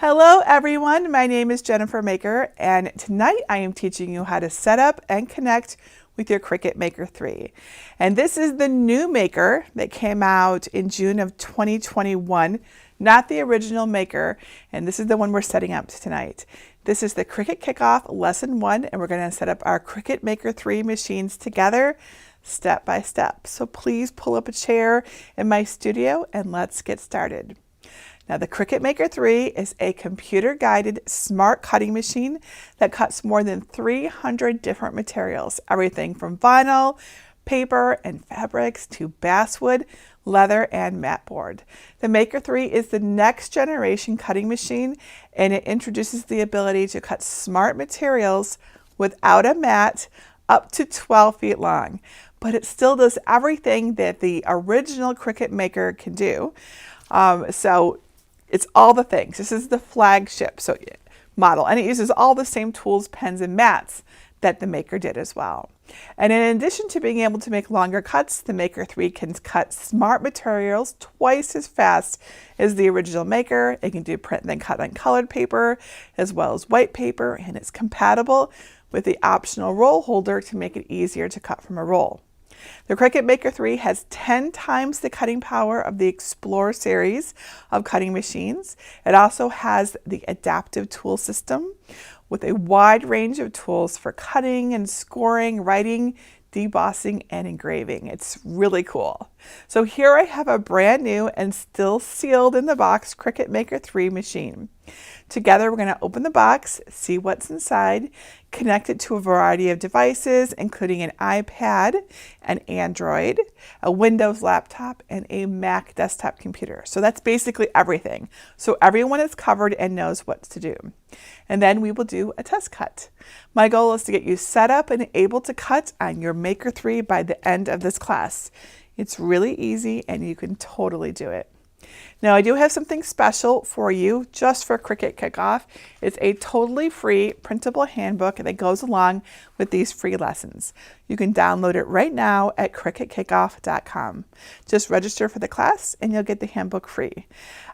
Hello everyone, my name is Jennifer Maker, and tonight I am teaching you how to set up and connect with your Cricut Maker 3. And this is the new Maker that came out in June of 2021, not the original Maker, and this is the one we're setting up tonight. This is the Cricut Kickoff Lesson 1, and we're going to set up our Cricut Maker 3 machines together step by step. So please pull up a chair in my studio and let's get started. Now, the Cricut Maker 3 is a computer-guided smart cutting machine that cuts more than 300 different materials, everything from vinyl, paper, and fabrics to basswood, leather, and mat board. The Maker 3 is the next generation cutting machine, and it introduces the ability to cut smart materials without a mat up to 12 feet long. But it still does everything that the original Cricut Maker can do. So it's all the things. This is the flagship model, and it uses all the same tools, pens, and mats that the Maker did as well. And in addition to being able to make longer cuts, the Maker 3 can cut smart materials twice as fast as the original Maker. It can do print and then cut on colored paper as well as white paper, and it's compatible with the optional roll holder to make it easier to cut from a roll. The Cricut Maker 3 has 10 times the cutting power of the Explore series of cutting machines. It also has the adaptive tool system with a wide range of tools for cutting and scoring, writing, debossing, and engraving. It's really cool. So here I have a brand new and still sealed in the box Cricut Maker 3 machine. Together, we're going to open the box, see what's inside, connect it to a variety of devices, including an iPad, an Android, a Windows laptop, and a Mac desktop computer. So that's basically everything. So everyone is covered and knows what to do. And then we will do a test cut. My goal is to get you set up and able to cut on your Maker 3 by the end of this class. It's really easy and you can totally do it. Now, I do have something special for you just for Cricut Kickoff. It's a totally free printable handbook that goes along with these free lessons. You can download it right now at CricutKickoff.com. Just register for the class and you'll get the handbook free.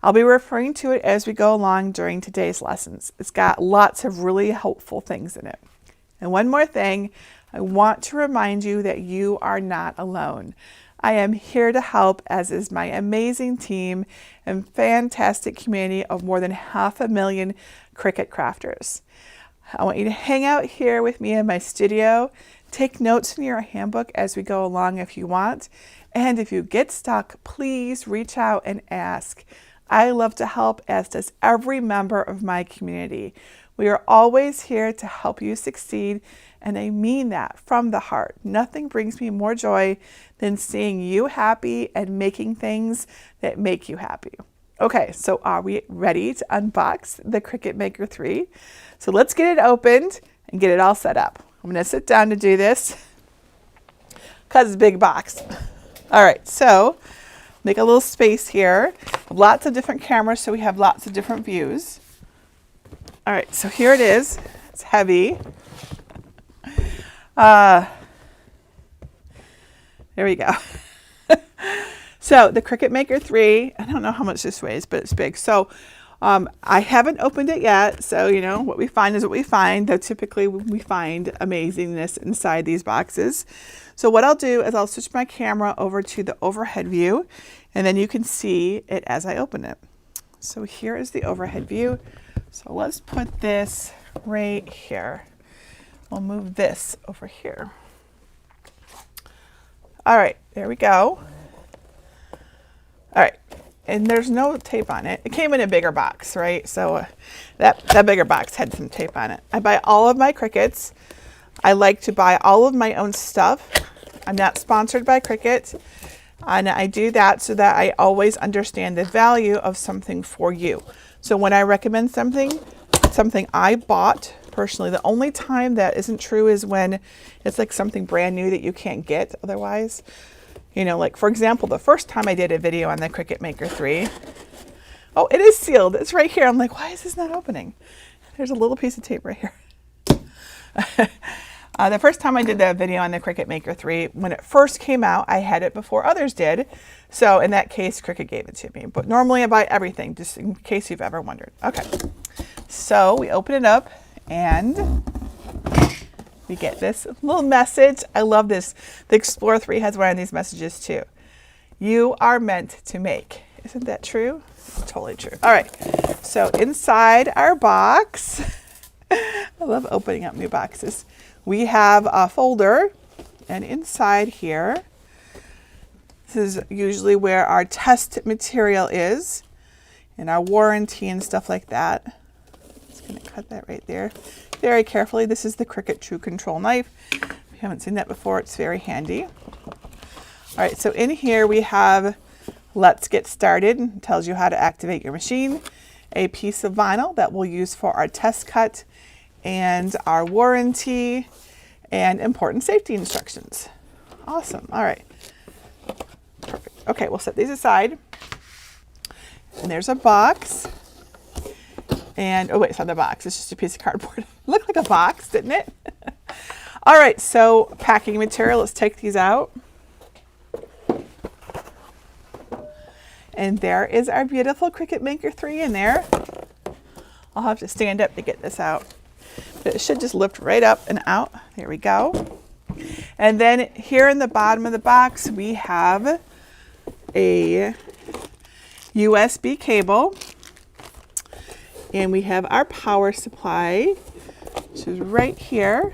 I'll be referring to it as we go along during today's lessons. It's got lots of really helpful things in it. And one more thing, I want to remind you that you are not alone. I am here to help, as is my amazing team and fantastic community of more than 500,000 Cricut crafters. I want you to hang out here with me in my studio, take notes in your handbook as we go along if you want, and if you get stuck, please reach out and ask. I love to help, as does every member of my community. We are always here to help you succeed, and I mean that from the heart. Nothing brings me more joy than seeing you happy and making things that make you happy. Okay, so are we ready to unbox the Cricut Maker 3? So let's get it opened and get it all set up. I'm going to sit down to do this because it's a big box. All right, so make a little space here. Lots of different cameras, so we have lots of different views. All right, so here it is. It's heavy. There we go. So the Cricut Maker 3, I don't know how much this weighs, but it's big. So I haven't opened it yet. So, you know, what we find is what we find, though typically we find amazingness inside these boxes. So what I'll do is I'll switch my camera over to the overhead view, and then you can see it as I open it. So here is the overhead view. So let's put this right here. We'll move this over here. All right, there we go. All right, and there's no tape on it. It came in a bigger box, right? So that bigger box had some tape on it. I buy all of my Cricuts. I like to buy all of my own stuff. I'm not sponsored by Cricut, and I do that so that I always understand the value of something for you. So when I recommend something I bought personally, the only time that isn't true is when it's like something brand new that you can't get otherwise. You know, like for example, the first time I did a video on the Cricut Maker 3, oh, it is sealed. It's right here. I'm like, why is this not opening? There's a little piece of tape right here. The first time I did the video on the Cricut Maker 3, when it first came out, I had it before others did. So in that case, Cricut gave it to me. But normally I buy everything, just in case you've ever wondered. Okay, so we open it up and we get this little message. I love this. The Explorer 3 has one of these messages too. You are meant to make. Isn't that true? It's totally true. All right, so inside our box, I love opening up new boxes. We have a folder, and inside here, this is usually where our test material is, and our warranty and stuff like that. Just gonna cut that right there very carefully. This is the Cricut True Control knife. If you haven't seen that before, it's very handy. All right, so in here we have Let's Get Started. It tells you how to activate your machine. A piece of vinyl that we'll use for our test cut, and our warranty, and important safety instructions. Awesome. All right. Perfect. Okay, we'll set these aside. And there's a box. And, oh wait, it's not the box. It's just a piece of cardboard. Looked like a box, didn't it? All right, so packing material. Let's take these out. And there is our beautiful Cricut Maker 3 in there. I'll have to stand up to get this out. But it should just lift right up and out. There we go. And then here in the bottom of the box, we have a USB cable. And we have our power supply, which is right here.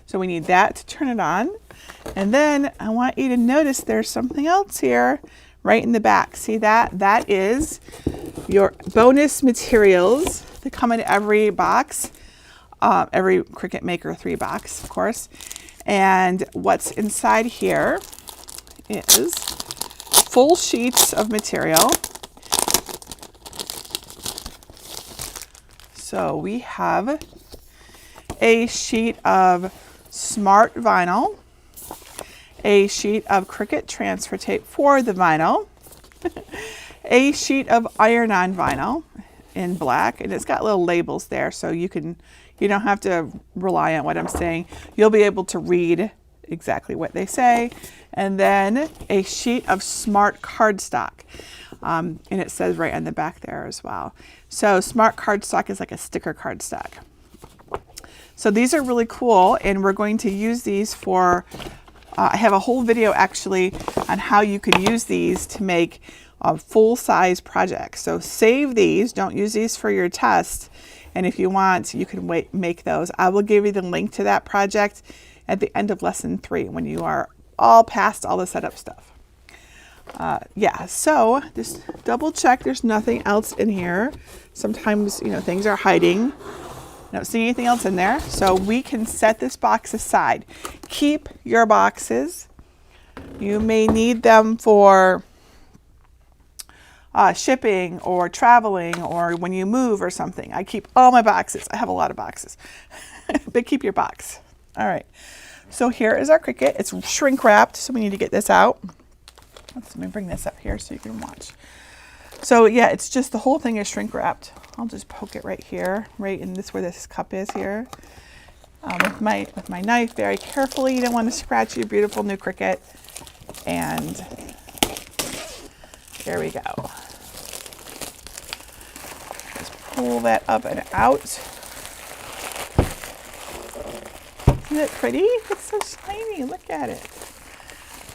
So we need that to turn it on. And then I want you to notice there's something else here right in the back. See that? That is your bonus materials that come in every box. Every Cricut Maker 3 box, of course. And what's inside here is full sheets of material. So we have a sheet of smart vinyl, a sheet of Cricut transfer tape for the vinyl, a sheet of iron-on vinyl in black, and it's got little labels there, so you don't have to rely on what I'm saying. You'll be able to read exactly what they say. And then a sheet of smart cardstock. And it says right on the back there as well. So smart cardstock is like a sticker cardstock. So these are really cool, and we're going to use these for, I have a whole video actually on how you can use these to make full-size projects. So save these, don't use these for your test. And if you want, you can make those. I will give you the link to that project at the end of lesson 3 when you are all past all the setup stuff. Yeah, so just double check there's nothing else in here. Sometimes, things are hiding. I don't see anything else in there. So we can set this box aside. Keep your boxes. You may need them for shipping or traveling or when you move or something. I keep all my boxes. I have a lot of boxes. But keep your box. All right. So here is our Cricut. It's shrink wrapped, so we need to get this out. Let me bring this up here so you can watch. So yeah, it's just the whole thing is shrink wrapped. I'll just poke it right here, right in this where this cup is here. With my knife very carefully. You don't want to scratch your beautiful new Cricut. And there we go. Just pull that up and out. Isn't it pretty? It's so shiny. Look at it.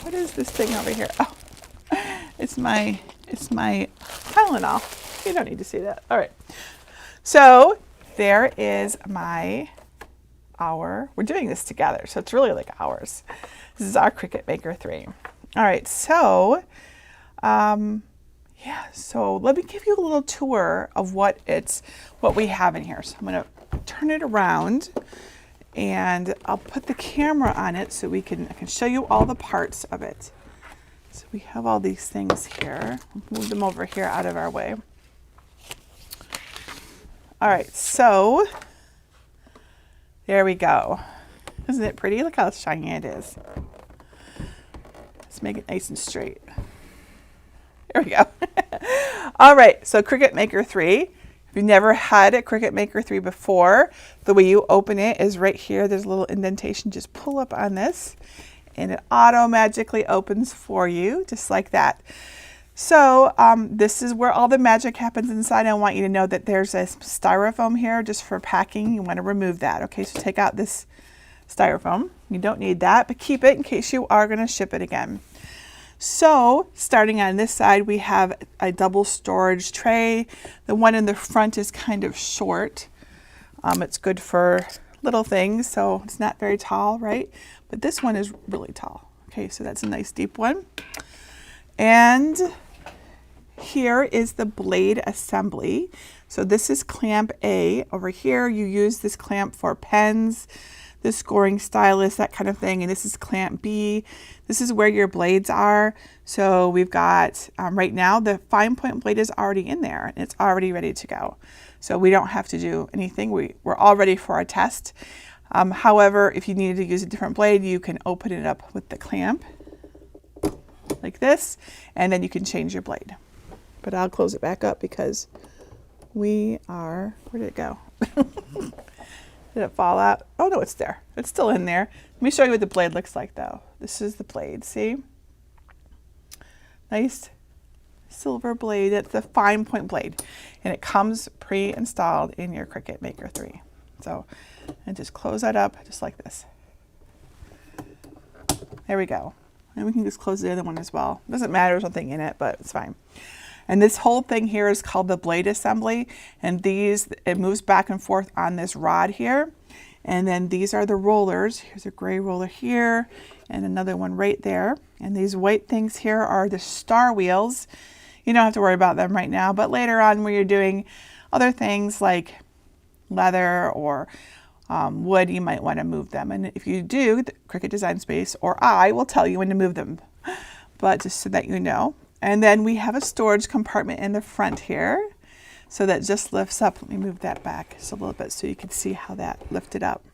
What is this thing over here? Oh, it's my Tylenol. You don't need to see that. All right. So there is we're doing this together. So it's really like ours. This is our Cricut Maker 3. All right. So, yeah. So let me give you a little tour of what we have in here. So I'm going to turn it around. And I'll put the camera on it so I can show you all the parts of it. So we have all these things here. Move them over here out of our way. All right, so there we go. Isn't it pretty? Look how shiny it is. Let's make it nice and straight. There we go. All right, so Cricut Maker 3. If you've never had a Cricut Maker 3 before, the way you open it is right here. There's a little indentation. Just pull up on this and it magically opens for you, just like that. So this is where all the magic happens inside. I want you to know that there's a styrofoam here just for packing. You want to remove that. Okay, so take out this styrofoam. You don't need that, but keep it in case you are going to ship it again. So starting on this side, we have a double storage tray. The one in the front is kind of short. It's good for little things, so it's not very tall, right? But this one is really tall. Okay, so that's a nice deep one. And here is the blade assembly. So this is clamp A. Over here, you use this clamp for pens, the scoring stylus, that kind of thing. And this is clamp B. This is where your blades are. So we've got, right now, the fine point blade is already in there and it's already ready to go. So we don't have to do anything. We're all ready for our test. However, if you needed to use a different blade, you can open it up with the clamp like this, and then you can change your blade. But I'll close it back up because where did it go? Did it fall out? Oh no, it's there. It's still in there. Let me show you what the blade looks like though. This is the blade, see? Nice silver blade. It's the fine point blade. And it comes pre-installed in your Cricut Maker 3. So, and just close that up just like this. There we go. And we can just close the other one as well. Doesn't matter, there's nothing in it, but it's fine. And this whole thing here is called the blade assembly. And it moves back and forth on this rod here. And then these are the rollers. Here's a gray roller here and another one right there. And these white things here are the star wheels. You don't have to worry about them right now, but later on when you're doing other things like leather or wood, you might want to move them. And if you do, the Cricut Design Space or I will tell you when to move them, but just so that you know. And then we have a storage compartment in the front here. So that just lifts up. Let me move that back just a little bit so you can see how that lifted up.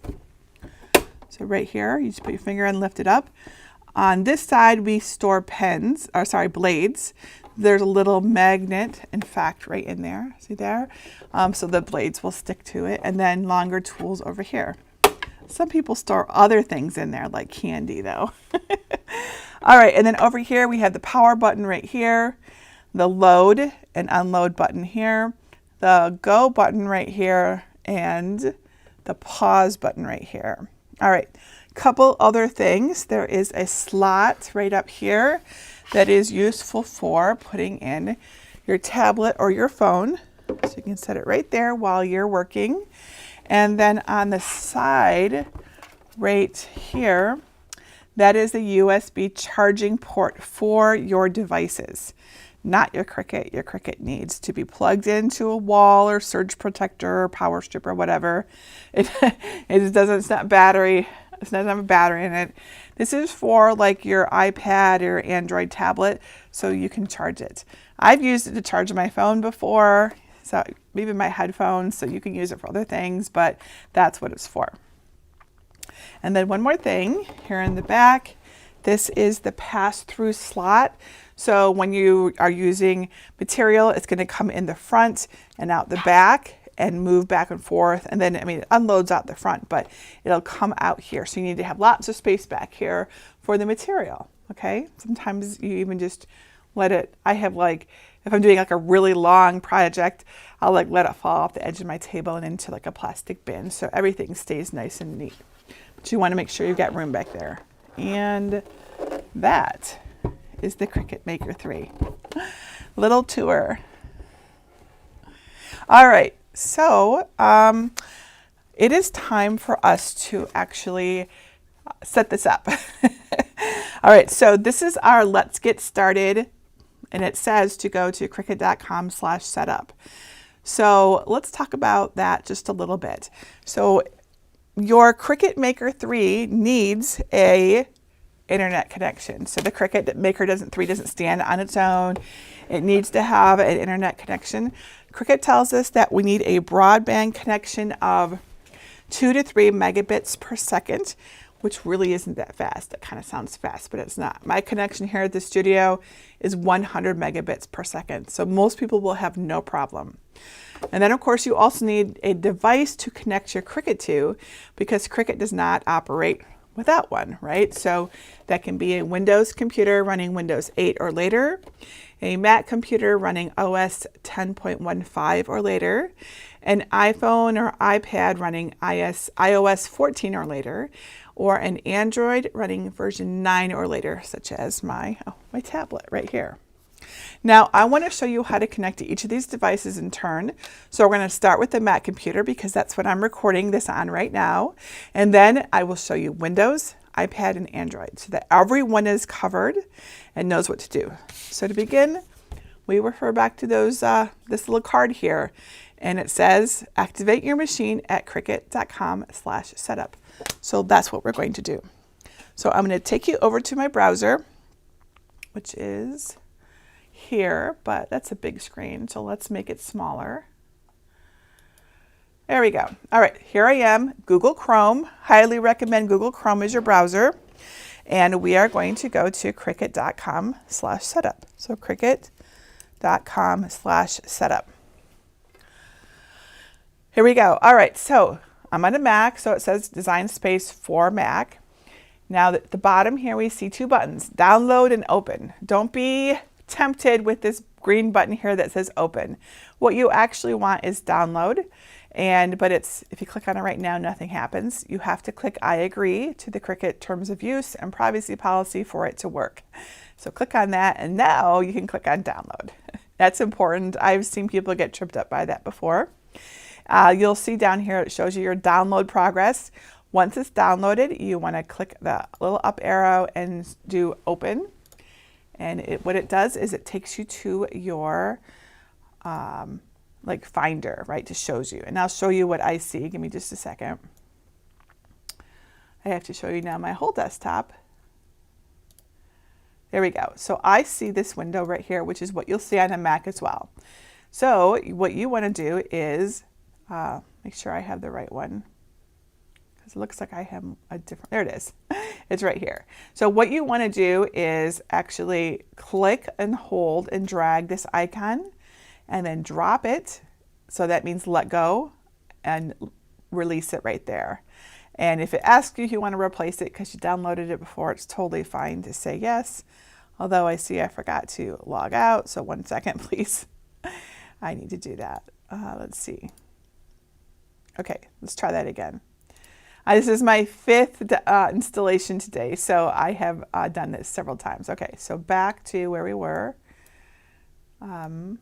So right here, you just put your finger and lift it up. On this side, we store blades. There's a little magnet, in fact, right in there. See there? So the blades will stick to it. And then longer tools over here. Some people store other things in there, like candy, though. All right, and then over here, we have the power button right here, the load and unload button here, the go button right here, and the pause button right here. All right, couple other things. There is a slot right up here that is useful for putting in your tablet or your phone. So you can set it right there while you're working. And then on the side right here, that is a USB charging port for your devices, not your Cricut. Your Cricut needs to be plugged into a wall or surge protector or power strip or whatever. It's not battery. It doesn't have a battery in it. This is for like your iPad or Android tablet, so you can charge it. I've used it to charge my phone before, so maybe my headphones, so you can use it for other things, but that's what it's for. And then one more thing here in the back, this is the pass-through slot. So when you are using material, it's going to come in the front and out the back and move back and forth. And then, it unloads out the front, but it'll come out here. So you need to have lots of space back here for the material, okay? Sometimes you even just let it, if I'm doing like a really long project, I'll let it fall off the edge of my table and into like a plastic bin. So everything stays nice and neat. But you want to make sure you've got room back there. And that is the Cricut Maker 3. Little tour. All right, so it is time for us to actually set this up. All right, so this is our Let's Get Started, and it says to go to Cricut.com/setup. So let's talk about that just a little bit. So your Cricut Maker 3 needs a internet connection. So the Cricut Maker 3 doesn't stand on its own. It needs to have an internet connection. Cricut tells us that we need a broadband connection of 2 to 3 megabits per second, which really isn't that fast. It kind of sounds fast, but it's not. My connection here at the studio is 100 megabits per second. So most people will have no problem. And then of course you also need a device to connect your Cricut to, because Cricut does not operate without one, right? So that can be a Windows computer running Windows 8 or later, a Mac computer running OS 10.15 or later, an iPhone or iPad running iOS 14 or later, or an Android running version 9 or later, such as my tablet right here. Now, I want to show you how to connect to each of these devices in turn. So we're going to start with the Mac computer because that's what I'm recording this on right now. And then I will show you Windows, iPad, and Android so that everyone is covered and knows what to do. So to begin, we refer back to those this little card here. And it says, activate your machine at cricut.com/setup. So that's what we're going to do. So I'm going to take you over to my browser, which is here, but that's a big screen, so let's make it smaller. There we go. All right, here I am, Google Chrome. Highly recommend Google Chrome as your browser. And we are going to go to cricut.com/setup. So cricut.com/setup. Here we go. All right, so I'm on a Mac, so it says Design Space for Mac. Now at the bottom here we see two buttons, download and open. Don't be tempted with this green button here that says open. What you actually want is download, but if you click on it right now, nothing happens. You have to click I agree to the Cricut terms of use and privacy policy for it to work. So click on that, and now you can click on download. That's important. I've seen people get tripped up by that before. You'll see down here, it shows you your download progress. Once it's downloaded, you want to click the little up arrow and do open. And what it does is it takes you to your like Finder, right, to shows you. And I'll show you what I see. Give me just a second. I have to show you now my whole desktop. There we go. So I see this window right here, which is what you'll see on a Mac as well. So what you want to do is make sure I have the right one, because it looks like I have a different, there it is. It's right here. So what you want to do is actually click and hold and drag this icon and then drop it. So that means let go and release it right there. And if it asks you if you want to replace it because you downloaded it before, it's totally fine to say yes. Although I see I forgot to log out. So 1 second, please. I need to do that. Let's see. Okay, let's try that again. This is my 5th installation today, so I have done this several times. Okay, so back to where we were. It's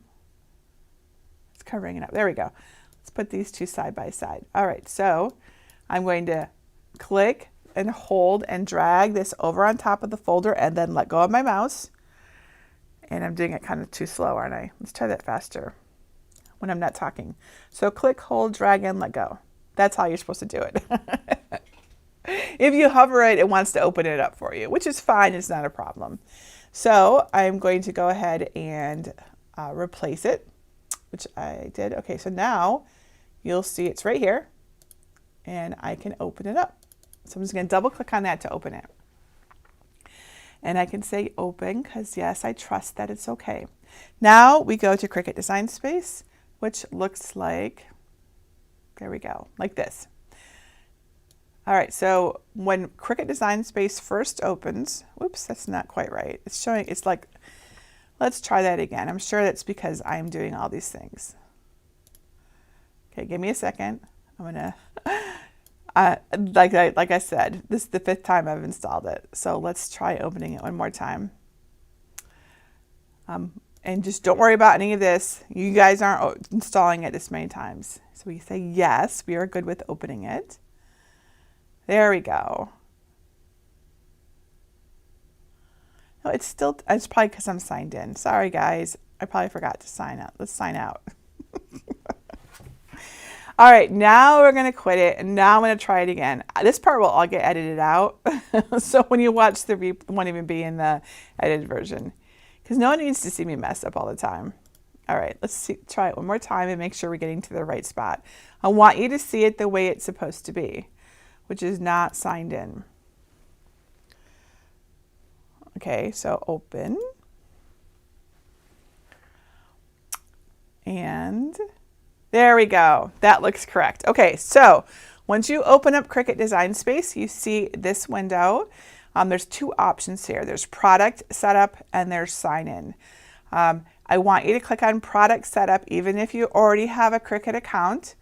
covering it up. There we go. Let's put these two side by side. All right, so I'm going to click and hold and drag this over on top of the folder and then let go of my mouse. And I'm doing it kind of too slow, aren't I? Let's try that faster when I'm not talking. So click, hold, drag, and let go. That's how you're supposed to do it. If you hover it, it wants to open it up for you, which is fine. It's not a problem. So I'm going to go ahead and replace it, which I did. Okay, so now you'll see it's right here, and I can open it up. So I'm just going to double click on that to open it. And I can say open because, yes, I trust that it's okay. Now we go to Cricut Design Space, which looks like, there we go, like this. All right, so when Cricut Design Space first opens, whoops, that's not quite right. It's showing, it's like, let's try that again. I'm sure that's because I'm doing all these things. Okay, give me a second. I'm gonna, like I said, this is the 5th time I've installed it. So let's try opening it one more time. And just don't worry about any of this. You guys aren't installing it this many times. So we say yes, we are good with opening it. There we go. No, it's probably because I'm signed in. Sorry guys, I probably forgot to sign out. Let's sign out. All right, now we're gonna quit it, and now I'm gonna try it again. This part will all get edited out. So when you watch it won't even be in the edited version, because no one needs to see me mess up all the time. All right, let's try it one more time and make sure we're getting to the right spot. I want you to see it the way it's supposed to be, which is not signed in. Okay, so open. And There we go. That looks correct. Okay, so once you open up Cricut Design Space, you see this window. There's two options here. There's Product Setup and there's Sign In. I want you to click on Product Setup even if you already have a Cricut account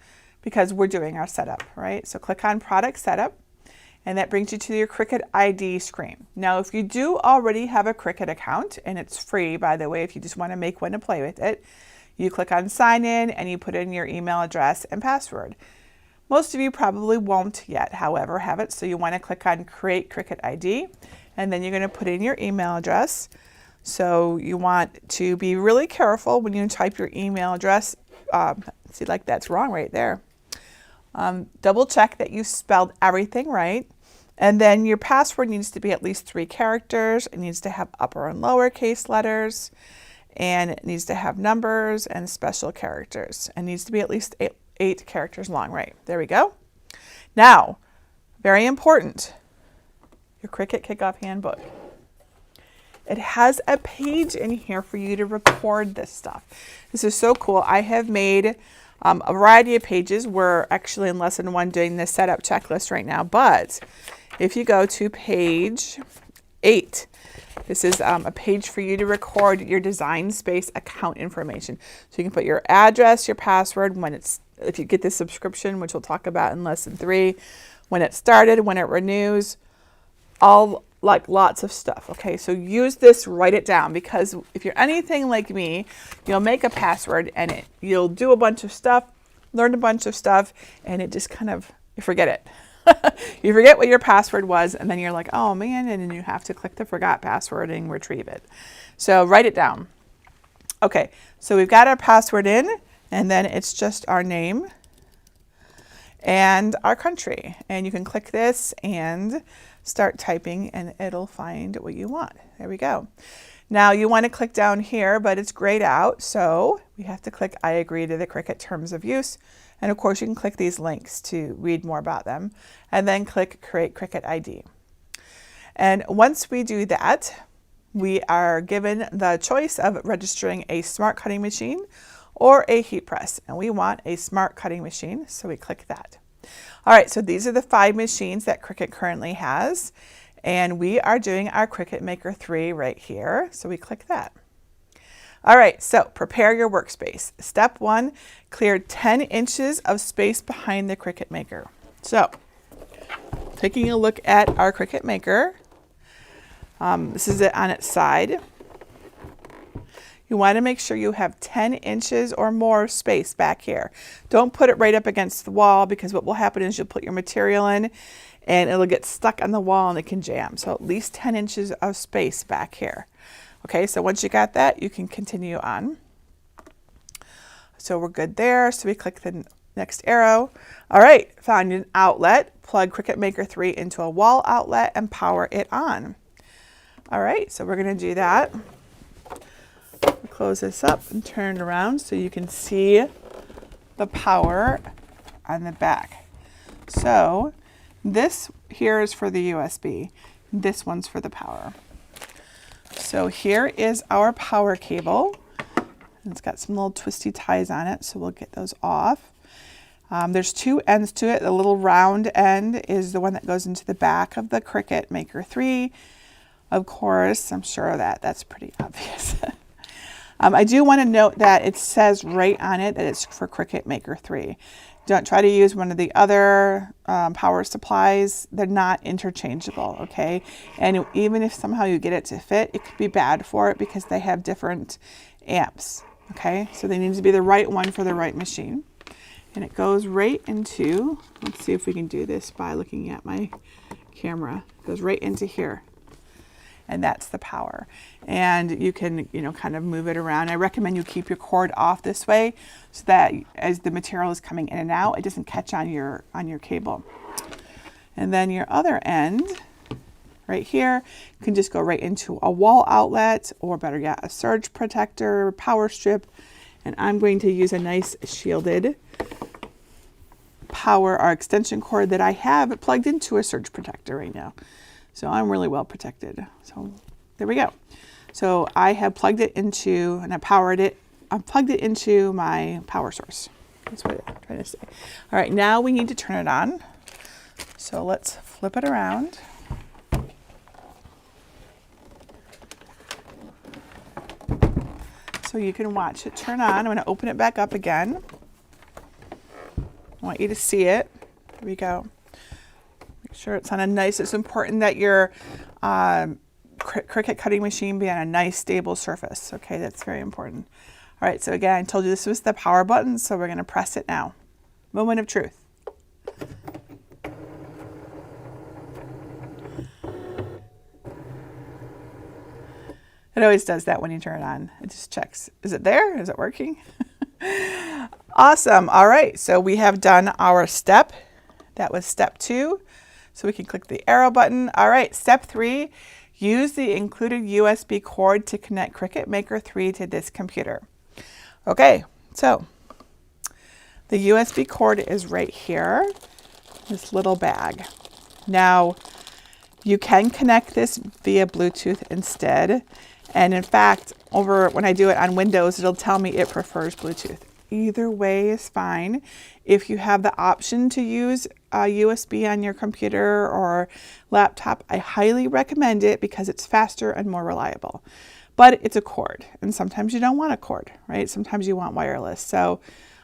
because we're doing our setup, right? So click on Product Setup and that brings you to your Cricut ID screen. Now, if you do already have a Cricut account, and it's free, by the way, if you just want to make one to play with it, you click on Sign In and you put in your email address and password. Most of you probably won't yet, however, have it. So you want to click on Create Cricut ID, and then you're going to put in your email address. So you want to be really careful when you type your email address. See, like that's wrong right there. Double check that you spelled everything right. And then your password needs to be at least 3 characters. It needs to have upper and lowercase letters. And it needs to have numbers and special characters. It needs to be at least 8 characters long, right? There we go. Now, very important, your Cricut Kickoff Handbook. It has a page in here for you to record this stuff. This is so cool. I have made a variety of pages. We're actually in lesson 1 doing the setup checklist right now, but if you go to page 8, this is a page for you to record your Design Space account information. So you can put your address, your password, if you get this subscription, which we'll talk about in lesson 3, when it started, when it renews, all like lots of stuff. Okay, so use this, write it down, because if you're anything like me, you'll make a password and you'll do a bunch of stuff, learn a bunch of stuff, and it just kind of, you forget it. You forget what your password was, and then you're like, oh man, and then you have to click the forgot password and retrieve it. So write it down. Okay, so we've got our password in, and then it's just our name and our country. And you can click this and start typing and it'll find what you want. There we go. Now you want to click down here, but it's grayed out, so we have to click I agree to the Cricut Terms of Use. And of course you can click these links to read more about them, and then click Create Cricut ID. And once we do that, we are given the choice of registering a smart cutting machine or a heat press, and we want a smart cutting machine, so we click that. All right, so these are the 5 machines that Cricut currently has, and we are doing our Cricut Maker 3 right here, so we click that. All right, so prepare your workspace. Step 1, clear 10 inches of space behind the Cricut Maker. So, taking a look at our Cricut Maker, this is it on its side. You want to make sure you have 10 inches or more space back here. Don't put it right up against the wall, because what will happen is you'll put your material in and it'll get stuck on the wall and it can jam. So at least 10 inches of space back here. Okay, so once you got that, you can continue on. So we're good there. So we click the next arrow. All right, found an outlet. Plug Cricut Maker 3 into a wall outlet and power it on. All right, so we're going to do that. Close this up and turn it around so you can see the power on the back. So this here is for the USB. This one's for the power. So here is our power cable. It's got some little twisty ties on it, so we'll get those off. There's 2 ends to it. The little round end is the one that goes into the back of the Cricut Maker 3. Of course, I'm sure that's pretty obvious. I do want to note that it says right on it that it's for Cricut Maker 3. Don't try to use one of the other power supplies. They're not interchangeable, okay? And even if somehow you get it to fit, it could be bad for it because they have different amps, okay? So they need to be the right one for the right machine. And it goes right into, let's see if we can do this by looking at my camera. It goes right into here. And that's the power. And you can, kind of move it around. I recommend you keep your cord off this way so that as the material is coming in and out, it doesn't catch on your cable. And then your other end, right here, can just go right into a wall outlet, or better yet, a surge protector, power strip. And I'm going to use a nice shielded power or extension cord that I have into a surge protector right now. So I'm really well protected. So there we go. So I have plugged it into, and I plugged it into my power source. That's what I'm trying to say. All right, now we need to turn it on. So let's flip it around. So you can watch it turn on. I'm going to open it back up again. I want you to see it. Here we go. Make sure it's on a nice, it's important that your Cricut cutting machine be on a nice stable surface. Okay, that's very important. All right, so again, I told you this was the power button, so we're going to press it now. Moment of truth. It always does that when you turn it on. It just checks. Is it there? Is it working? Awesome. All right, so we have done our step. That was step 2. So we can click the arrow button. All right, step 3, use the included USB cord to connect Cricut Maker 3 to this computer. Okay, so the USB cord is right here, this little bag. Now, you can connect this via Bluetooth instead. And in fact, when I do it on Windows, it'll tell me it prefers Bluetooth. Either way is fine. If you have the option to use USB on your computer or laptop, I highly recommend it because it's faster and more reliable. But it's a cord, and sometimes you don't want a cord, right? Sometimes you want wireless. So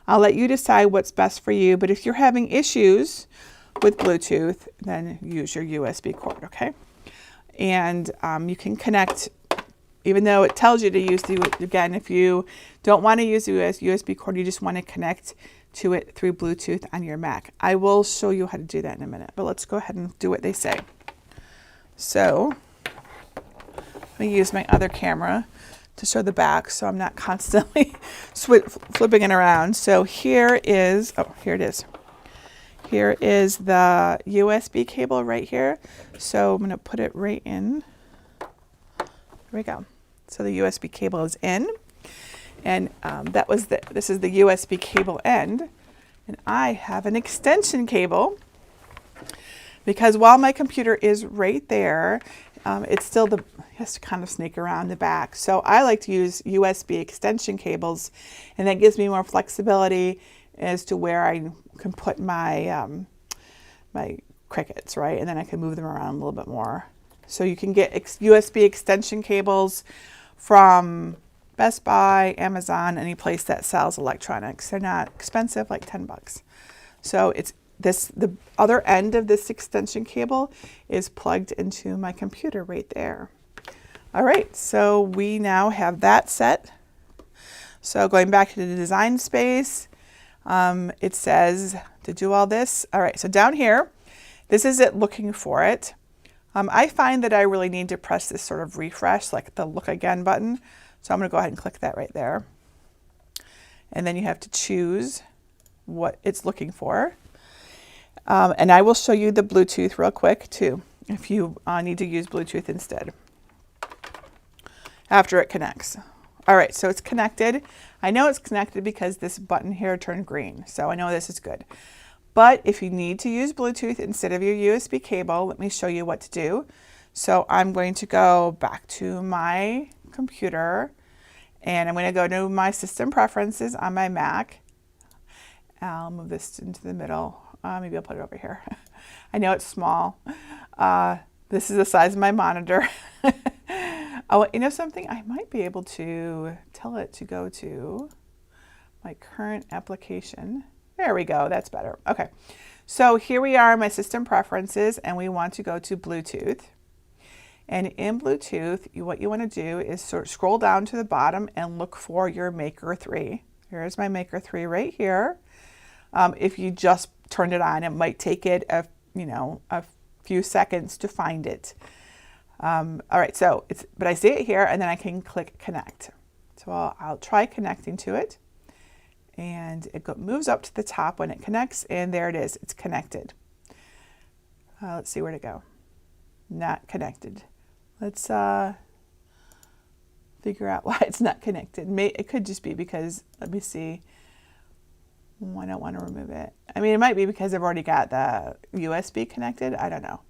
I'll let you decide what's best for you. But if you're having issues with Bluetooth, then use your USB cord, okay? And you can connect, even though it tells you to use again, if you don't want to use the USB cord, you just want to connect to it through Bluetooth on your Mac. I will show you how to do that in a minute, but let's go ahead and do what they say. So I'm going to use my other camera to show the back so I'm not constantly flipping it around. So here is, oh, here it is. Here is the USB cable right here. So I'm going to put it right in. There we go. So the USB cable is in. And this is the USB cable end. And I have an extension cable because while my computer is right there, it's still it has to kind of snake around the back. So I like to use USB extension cables, and that gives me more flexibility as to where I can put my my Cricuts, right? And then I can move them around a little bit more. So you can get USB extension cables from Best Buy, Amazon, any place that sells electronics. They're not expensive, like 10 bucks. So it's the other end of this extension cable is plugged into my computer right there. All right, so we now have that set. So going back to the design space, it says to do all this. All right, so down here, this is it looking for it. I find that I really need to press this sort of refresh, like the look again button. So I'm going to go ahead and click that right there. And then you have to choose what it's looking for. And I will show you the Bluetooth real quick too, if you need to use Bluetooth instead after it connects. All right, so it's connected. I know it's connected because this button here turned green, so I know this is good. But if you need to use Bluetooth instead of your USB cable, let me show you what to do. So I'm going to go back to my computer and I'm going to go to my system preferences on my Mac. I'll move this into the middle. Maybe I'll put it over here. I know it's small. This is the size of my monitor. Oh, you know something? I might be able to tell it to go to my current application. There we go. That's better. Okay. So here we are in my system preferences and we want to go to Bluetooth. And in Bluetooth, what you want to do is sort of scroll down to the bottom and look for your Maker 3. Here's my Maker 3 right here. If you just turned it on, it might take it a few seconds to find it. All right, so but I see it here, and then I can click connect. So I'll try connecting to it, and it moves up to the top when it connects, and there it is. It's connected. Let's see where to go. Not connected. Let's figure out why it's not connected. It could just be because, let me see. I don't want to remove it. I mean, it might be because I've already got the USB connected. I don't know.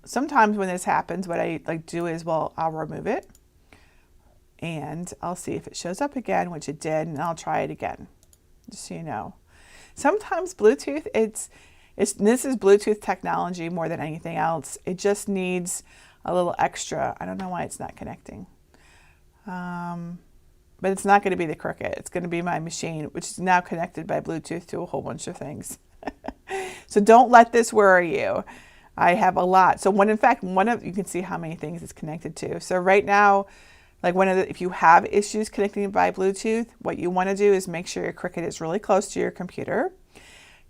Sometimes when this happens, what I do is, I'll remove it and I'll see if it shows up again, which it did, and I'll try it again. just so you know. Sometimes Bluetooth, this is Bluetooth technology more than anything else. It just needs a little extra. I don't know why it's not connecting. But it's not going to be the Cricut. It's going to be my machine, which is now connected by Bluetooth to a whole bunch of things. So don't let this worry you. I have a lot. So in fact, you can see how many things it's connected to. So right now, like if you have issues connecting by Bluetooth, what you want to do is make sure your Cricut is really close to your computer.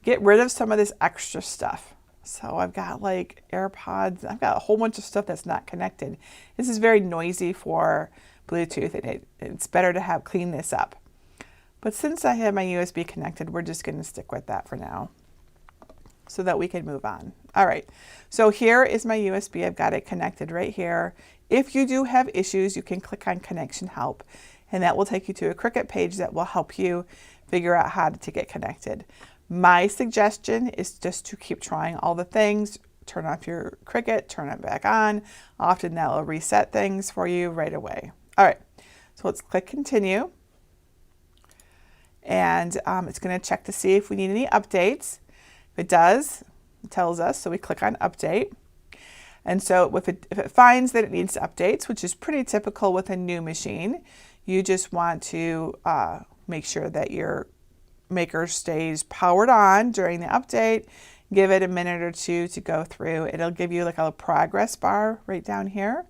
Get rid of some of this extra stuff. So I've got like AirPods. I've got a whole bunch of stuff that's not connected. This is very noisy for Bluetooth, and it's better to clean this up. But since I have my USB connected, we're just going to stick with that for now so that we can move on. All right, so here is my USB. I've got it connected right here. If you do have issues, you can click on Connection Help, and that will take you to a Cricut page that will help you figure out how to get connected. My suggestion is just to keep trying all the things. Turn off your Cricut, turn it back on. Often that will reset things for you right away. All right, so let's click Continue. And it's going to check to see if we need any updates. If it does, it tells us, so we click on Update. And so if it finds that it needs updates, which is pretty typical with a new machine, you just want to make sure that your Maker stays powered on during the update. Give it a minute or two to go through. It'll give you like a progress bar right down here.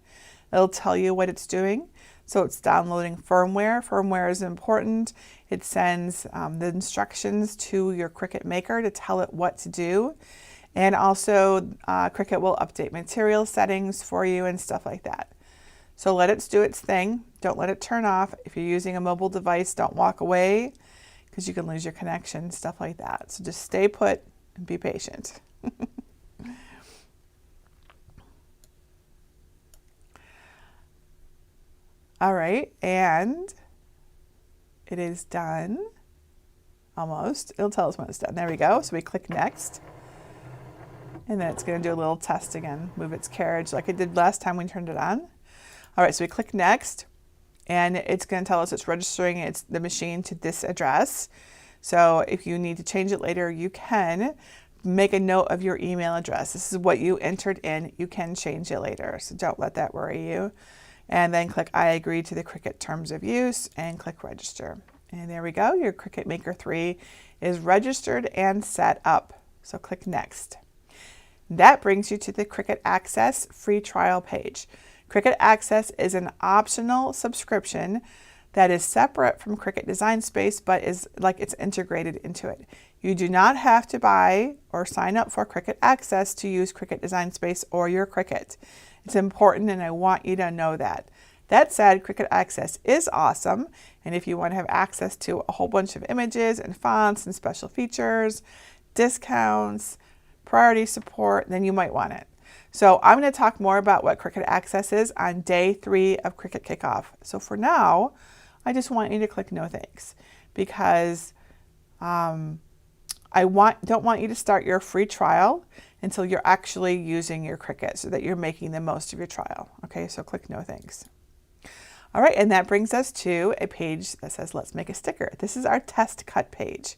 It'll tell you what it's doing. So it's downloading firmware. Firmware is important. It sends the instructions to your Cricut Maker to tell it what to do. And also Cricut will update material settings for you and stuff like that. So let it do its thing. Don't let it turn off. If you're using a mobile device, don't walk away because you can lose your connection, stuff like that. So just stay put and be patient. All right, and it is done, almost. It'll tell us when it's done. There we go. So we click Next, and then it's going to do a little test again, move its carriage like it did last time we turned it on. All right, so we click Next, and it's going to tell us it's registering the machine to this address. So if you need to change it later, you can. Make a note of your email address. This is what you entered in. You can change it later, so don't let that worry you. And then click I agree to the Cricut terms of use and click Register. And there we go. Your Cricut Maker 3 is registered and set up. So click Next. That brings you to the Cricut Access free trial page. Cricut Access is an optional subscription that is separate from Cricut Design Space, but is like it's integrated into it. You do not have to buy or sign up for Cricut Access to use Cricut Design Space or your Cricut. It's important, and I want you to know that. That said, Cricut Access is awesome, and if you want to have access to a whole bunch of images and fonts and special features, discounts, priority support, then you might want it. So I'm going to talk more about what Cricut Access is on day 3 of Cricut Kickoff. So for now, I just want you to click No Thanks, because I don't want you to start your free trial until you're actually using your Cricut so that you're making the most of your trial. Okay, so click No Thanks. All right, and that brings us to a page that says Let's Make a Sticker. This is our test cut page.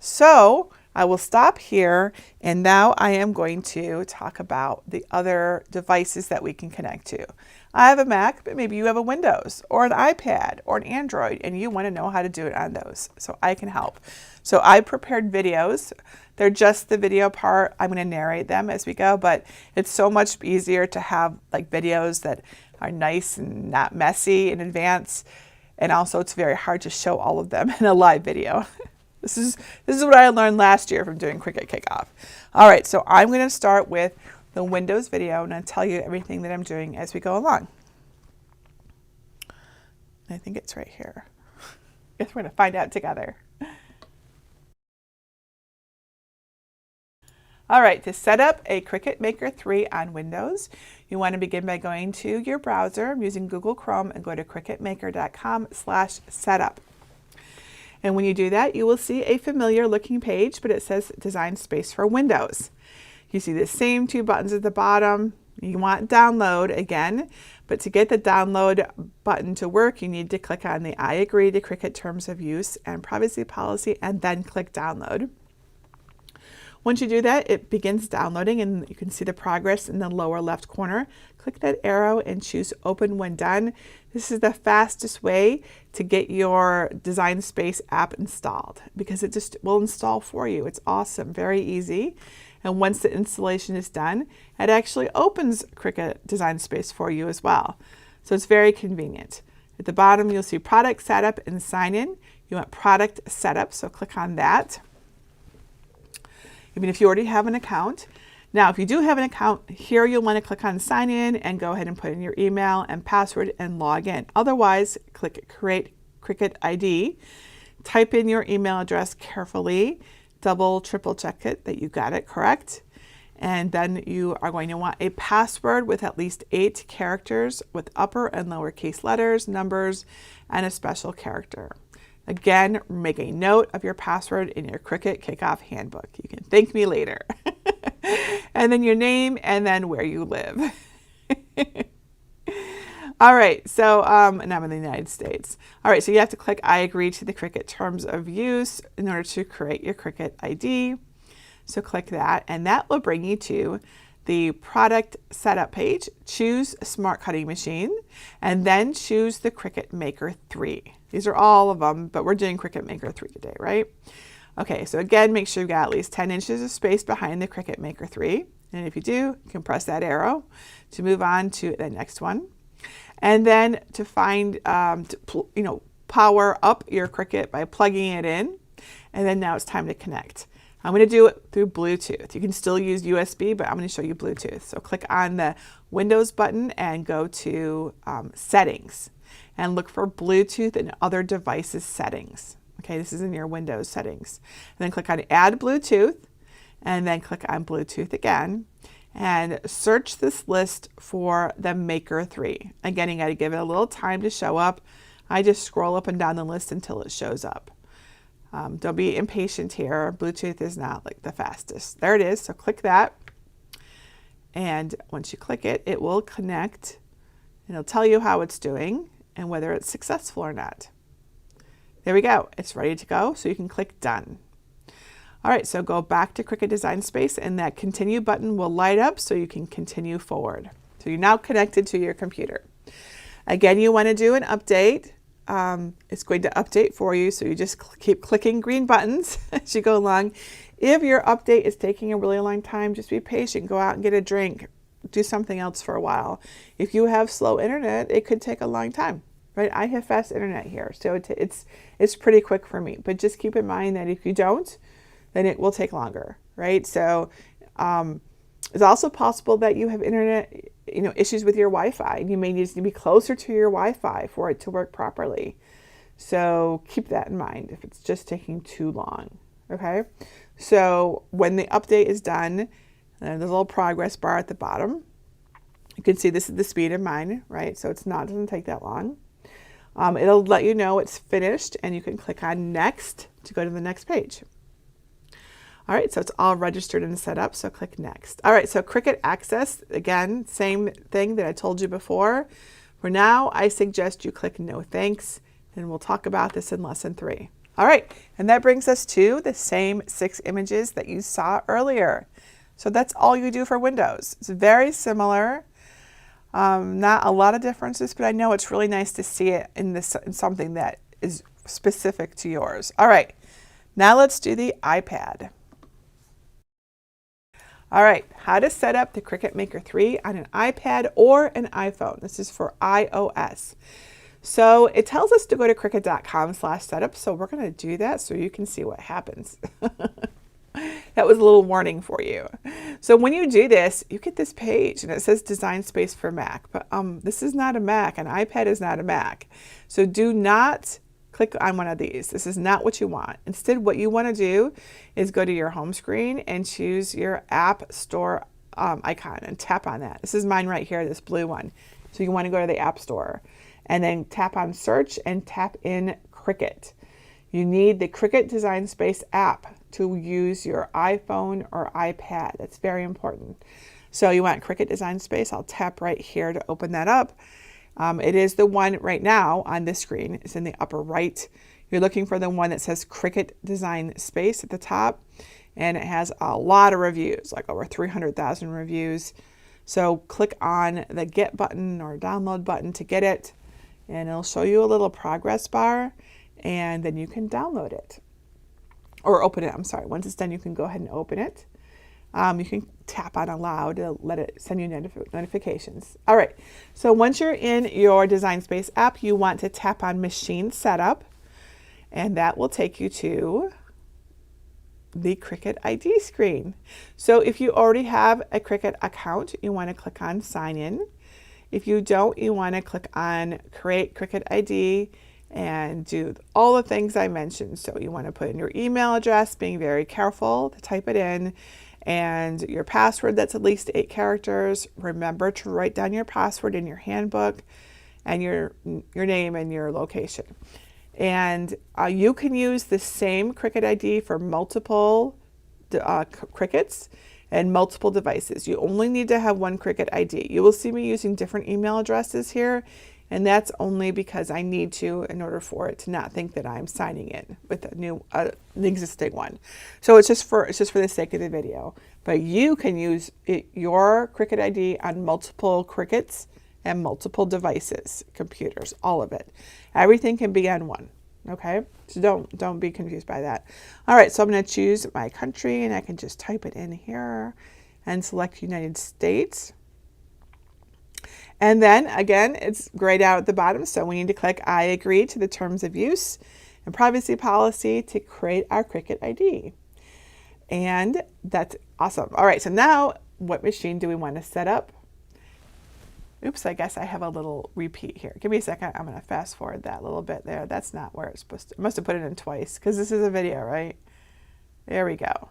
So I will stop here, and now I am going to talk about the other devices that we can connect to. I have a Mac, but maybe you have a Windows or an iPad or an Android, and you want to know how to do it on those. So I can help. So I prepared videos. They're just the video part. I'm going to narrate them as we go, but it's so much easier to have like videos that are nice and not messy in advance. And also it's very hard to show all of them in a live video. This is what I learned last year from doing Cricut Kickoff. All right, so I'm going to start with the Windows video, and I'll tell you everything that I'm doing as we go along. I think it's right here. I guess we're going to find out together. All right, to set up a Cricut Maker 3 on Windows, you want to begin by going to your browser. I'm using Google Chrome, and go to cricutmaker.com/setup. And when you do that, you will see a familiar looking page, but it says Design Space for Windows. You see the same 2 buttons at the bottom. You want download again, But to get the download button to work, you need to click on the I agree to Cricut Terms of Use and Privacy Policy and then click download. Once you do that, it begins downloading and you can see the progress in the lower left corner. Click that arrow and choose Open when done. This is the fastest way to get your Design Space app installed because it just will install for you. It's awesome, very easy. And once the installation is done, it actually opens Cricut Design Space for you as well. So it's very convenient. At the bottom, you'll see Product Setup and Sign In. You want Product Setup, so click on that. Even if you already have an account. Now, if you do have an account, here you'll want to click on Sign In and go ahead and put in your email and password and log in. Otherwise, click Create Cricut ID. Type in your email address carefully. Double, triple check it that you got it correct. And then you are going to want a password with at least 8 characters with upper and lowercase letters, numbers, and a special character. Again, make a note of your password in your Cricut Kickoff Handbook. You can thank me later. And then your name and then where you live. All right, so, and I'm in the United States. All right, so you have to click I agree to the Cricut Terms of Use in order to create your Cricut ID. So click that, and that will bring you to the product setup page. Choose Smart Cutting Machine, and then choose the Cricut Maker 3. These are all of them, but we're doing Cricut Maker 3 today, right? Okay, so again, make sure you've got at least 10 inches of space behind the Cricut Maker 3. And if you do, you can press that arrow to move on to the next one. And then to find, power up your Cricut by plugging it in. And then now it's time to connect. I'm going to do it through Bluetooth. You can still use USB, but I'm going to show you Bluetooth. So click on the Windows button and go to Settings and look for Bluetooth and other devices settings. Okay, this is in your Windows settings. And then click on Add Bluetooth and then click on Bluetooth again and search this list for the Maker 3. Again, you got to give it a little time to show up. I just scroll up and down the list until it shows up. Don't be impatient here. Bluetooth is not like the fastest. There it is. So click that. And once you click it, it will connect and it'll tell you how it's doing and whether it's successful or not. There we go. It's ready to go. So you can click Done. All right, so go back to Cricut Design Space and that Continue button will light up so you can continue forward. So you're now connected to your computer. Again, you want to do an update. It's going to update for you, so you just keep clicking green buttons as you go along. If your update is taking a really long time, just be patient. Go out and get a drink. Do something else for a while. If you have slow internet, it could take a long time, right? I have fast internet here, so it's pretty quick for me. But just keep in mind that if you don't, then it will take longer, right? So it's also possible that you have internet issues with your Wi-Fi, and you may need to be closer to your Wi-Fi for it to work properly. So keep that in mind if it's just taking too long, okay? So when the update is done, there's a little progress bar at the bottom. You can see this is the speed of mine, right? So it doesn't take that long. It'll let you know it's finished, and you can click on Next to go to the next page. All right, so it's all registered and set up, so click Next. All right, so Cricut Access, again, same thing that I told you before. For now, I suggest you click No Thanks, and we'll talk about this in Lesson 3. All right, and that brings us to the same 6 images that you saw earlier. So that's all you do for Windows. It's very similar. Not a lot of differences, but I know it's really nice to see it in something that is specific to yours. All right, now let's do the iPad. All right, how to set up the Cricut Maker 3 on an iPad or an iPhone. This is for iOS. So it tells us to go to Cricut.com/setup. So we're going to do that so you can see what happens. That was a little warning for you. So when you do this, you get this page and it says Design Space for Mac. But this is not a Mac. An iPad is not a Mac. So do not click on one of these. This is not what you want. Instead, what you want to do is go to your home screen and choose your App Store icon and tap on that. This is mine right here, this blue one. So you want to go to the App Store and then tap on Search and tap in Cricut. You need the Cricut Design Space app to use your iPhone or iPad. That's very important. So you want Cricut Design Space. I'll tap right here to open that up. It is the one right now on this screen. It's in the upper right. You're looking for the one that says Cricut Design Space at the top. And it has a lot of reviews, like over 300,000 reviews. So click on the Get button or Download button to get it. And it'll show you a little progress bar. And then you can download it. Or open it, I'm sorry. Once it's done, you can go ahead and open it. You can tap on Allow to let it send you notifications. All right, so once you're in your Design Space app, you want to tap on Machine Setup, and that will take you to the Cricut ID screen. So if you already have a Cricut account, you want to click on Sign In. If you don't, you want to click on Create Cricut ID and do all the things I mentioned. So you want to put in your email address, being very careful to type it in, and your password that's at least 8 characters. Remember to write down your password in your handbook, and your name and your location. And you can use the same Cricut ID for multiple Cricuts and multiple devices. You only need to have one Cricut ID. You will see me using different email addresses here, and that's only because I need to in order for it to not think that I'm signing in with a new, an existing one. So it's just for the sake of the video. But you can use your Cricut ID on multiple Cricuts and multiple devices, computers, all of it. Everything can be on one. Okay, so don't be confused by that. All right, so I'm going to choose my country, and I can just type it in here and select United States. And then again, it's grayed out at the bottom, so we need to click I agree to the terms of use and privacy policy to create our Cricut ID. And that's awesome. All right, so now what machine do we want to set up? Oops, I guess I have a little repeat here. Give me a second. I'm going to fast forward that little bit there. That's not where it's supposed to. I must have put it in twice because this is a video, right? There we go.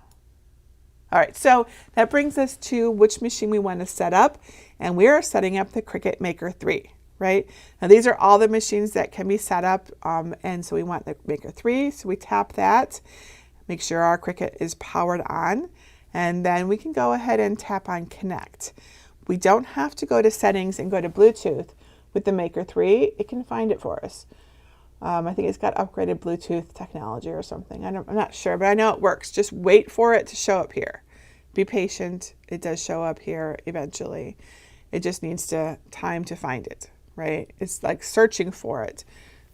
All right, so that brings us to which machine we want to set up, and we are setting up the Cricut Maker 3, right? Now these are all the machines that can be set up, and so we want the Maker 3, so we tap that, make sure our Cricut is powered on, and then we can go ahead and tap on Connect. We don't have to go to Settings and go to Bluetooth with the Maker 3. It can find it for us. I think it's got upgraded Bluetooth technology or something. I'm not sure, but I know it works. Just wait for it to show up here. Be patient. It does show up here eventually. It just needs time to find it, right? It's like searching for it.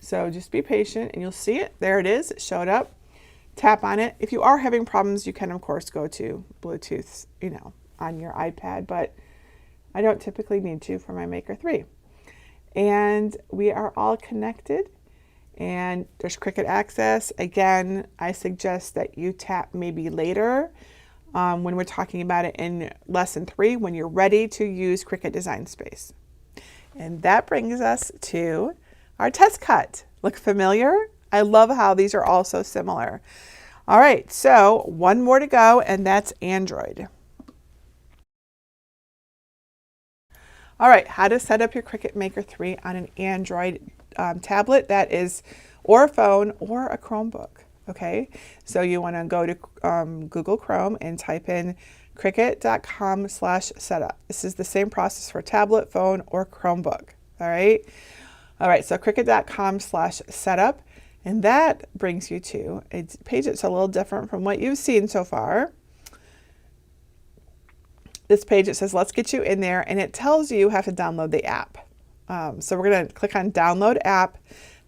So just be patient and you'll see it. There it is. It showed up. Tap on it. If you are having problems, you can, of course, go to Bluetooth, on your iPad, but I don't typically need to for my Maker 3. And we are all connected. And there's Cricut Access. Again, I suggest that you tap maybe later when we're talking about it in lesson 3, when you're ready to use Cricut Design Space. And that brings us to our test cut. Look familiar? I love how these are all so similar. All right, so one more to go, and that's Android. All right, how to set up your Cricut Maker 3 on an Android tablet, that is, or a phone or a Chromebook. Okay, so you want to go to Google Chrome and type in cricut.com/setup. This is the same process for tablet, phone, or Chromebook. All right, so cricut.com/setup, and that brings you to a page that's a little different from what you've seen so far. This page, it says, let's get you in there, and it tells you have to download the app. So we're going to click on Download App.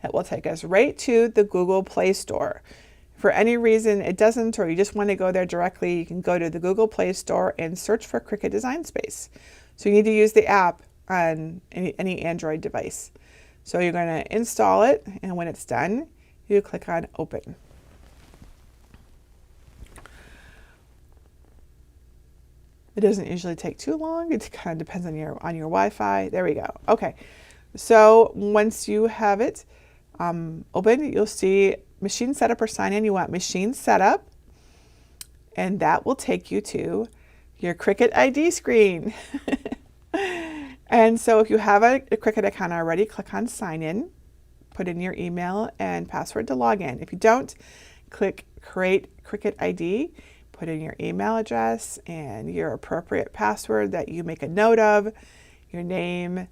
That will take us right to the Google Play Store. For any reason it doesn't, or you just want to go there directly, you can go to the Google Play Store and search for Cricut Design Space. So you need to use the app on any Android device. So you're going to install it, and when it's done, you click on Open. It doesn't usually take too long. It kind of depends on your Wi-Fi. There we go. Okay, so once you have it open, you'll see Machine Setup or Sign In. You want Machine Setup, and that will take you to your Cricut ID screen. And so if you have a Cricut account already, click on Sign In, put in your email and password to log in. If you don't, click Create Cricut ID, put in your email address and your appropriate password that you make a note of, your name,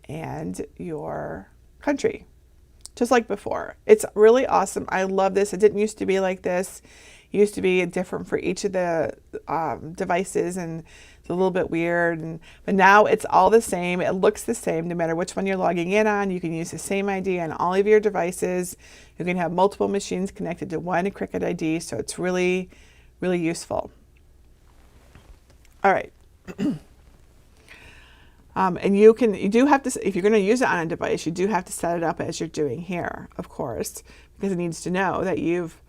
and your country, just like before. It's really awesome. I love this. It didn't used to be like this. It used to be different for each of the devices, and it's a little bit weird. But now it's all the same. It looks the same no matter which one you're logging in on. You can use the same ID on all of your devices. You can have multiple machines connected to one Cricut ID, so it's really, really useful. All right. And you do have to, if you're going to use it on a device, you do have to set it up as you're doing here, of course, because it needs to know that you've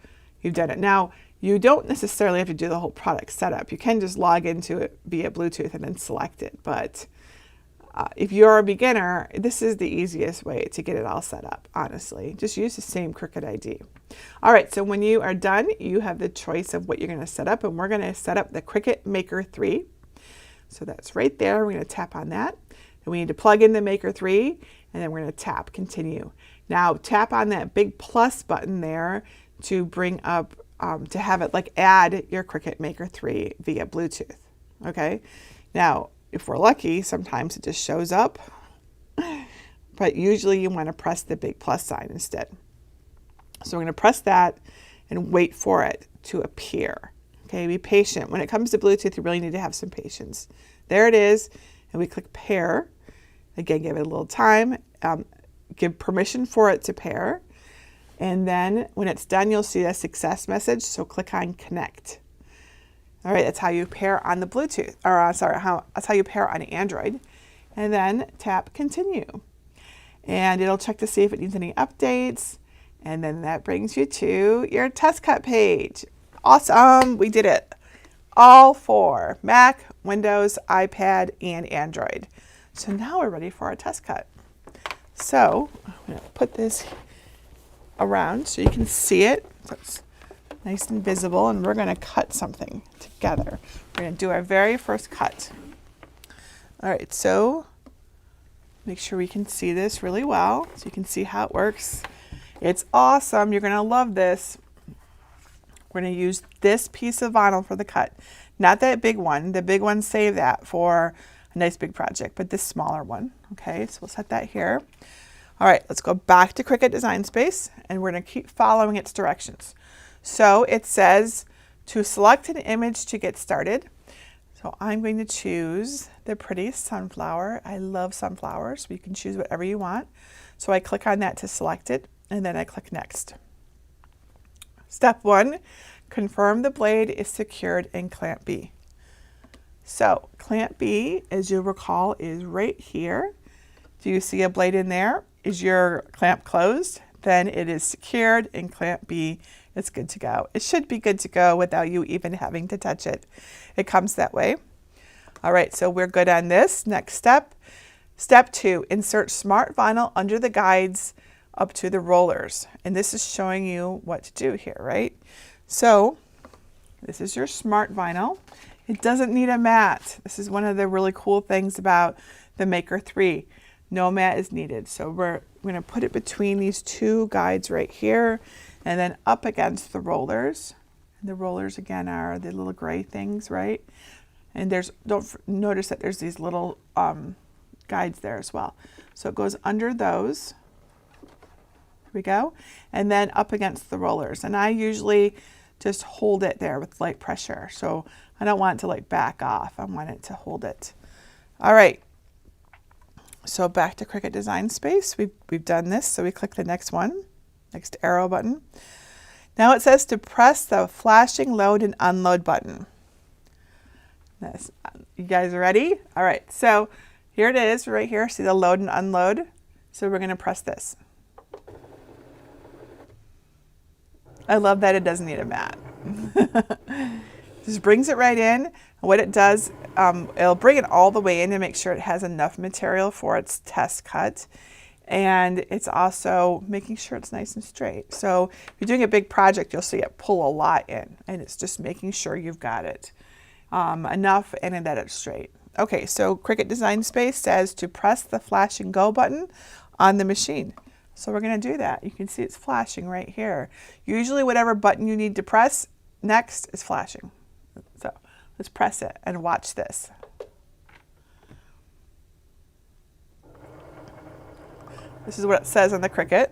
done it. Now, you don't necessarily have to do the whole product setup. You can just log into it via Bluetooth and then select it. But if you're a beginner, this is the easiest way to get it all set up, honestly. Just use the same Cricut ID. All right, so when you are done, you have the choice of what you're going to set up, and we're going to set up the Cricut Maker 3. So that's right there. We're going to tap on that. And we need to plug in the Maker 3, and then we're going to tap Continue. Now tap on that big plus button there to bring up, to have it like add your Cricut Maker 3 via Bluetooth. Okay. Now, if we're lucky, sometimes it just shows up, but usually you want to press the big plus sign instead. So we're going to press that and wait for it to appear. Okay, be patient. When it comes to Bluetooth, you really need to have some patience. There it is, and we click pair. Again, give it a little time. Give permission for it to pair. And then when it's done, you'll see a success message, so click on connect. All right, that's how you pair on the Bluetooth, or sorry, that's how you pair on Android. And then tap continue. And it'll check to see if it needs any updates. And then that brings you to your test cut page. Awesome, we did it. All for Mac, Windows, iPad, and Android. So now we're ready for our test cut. So I'm going to put this around so you can see it. So it's nice and visible, and we're going to cut something together. We're going to do our very first cut. All right, so make sure we can see this really well so you can see how it works. It's awesome. You're going to love this. We're going to use this piece of vinyl for the cut. Not that big one. The big one, save that for a nice big project, but this smaller one. Okay, so we'll set that here. All right, let's go back to Cricut Design Space, and we're going to keep following its directions. So it says to select an image to get started. So I'm going to choose the pretty sunflower. I love sunflowers, so you can choose whatever you want. So I click on that to select it, and then I click Next. Step 1, confirm the blade is secured in clamp B. So clamp B, as you'll recall, is right here. Do you see a blade in there? Is your clamp closed? Then it is secured in clamp B. It's good to go. It should be good to go without you even having to touch it. It comes that way. All right, so we're good on this. Next step. Step 2, insert smart vinyl under the guides up to the rollers. And this is showing you what to do here, right? So this is your smart vinyl. It doesn't need a mat. This is one of the really cool things about the Maker 3. No mat is needed. So we're going to put it between these two guides right here and then up against the rollers. And the rollers again are the little gray things, right? And don't notice that there's these little guides there as well. So it goes under those. We go, and then up against the rollers. And I usually just hold it there with light pressure. So I don't want it to like back off. I want it to hold it. All right. So back to Cricut Design Space. We've done this. So we click the next one, next arrow button. Now it says to press the flashing load and unload button. Nice. You guys ready? All right. So here it is right here. See the load and unload? So we're going to press this. I love that it doesn't need a mat. Just brings it right in. What it does, it'll bring it all the way in to make sure it has enough material for its test cut. And it's also making sure it's nice and straight. So if you're doing a big project, you'll see it pull a lot in. And it's just making sure you've got it enough and that it's straight. Okay, so Cricut Design Space says to press the flash and go button on the machine. So we're going to do that. You can see it's flashing right here. Usually whatever button you need to press next is flashing. Let's press it and watch this. This is what it says on the Cricut.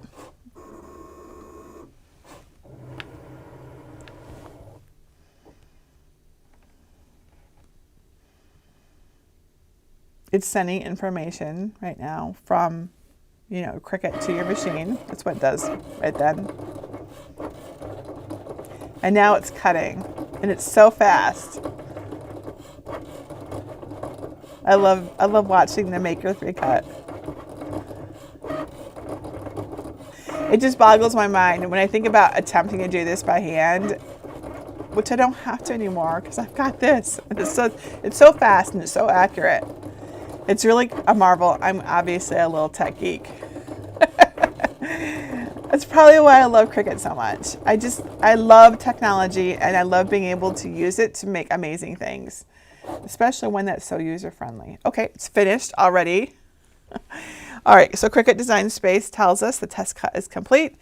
It's sending information right now from, Cricut to your machine. That's what it does right then. And now it's cutting, and it's so fast. I love watching the Maker 3 cut. It just boggles my mind when I think about attempting to do this by hand, which I don't have to anymore because I've got this. It's so fast and it's so accurate. It's really a marvel. I'm obviously a little tech geek. That's probably why I love Cricut so much. I love technology, and I love being able to use it to make amazing things, especially one that's so user-friendly. Okay, it's finished already. All right, so Cricut Design Space tells us the test cut is complete.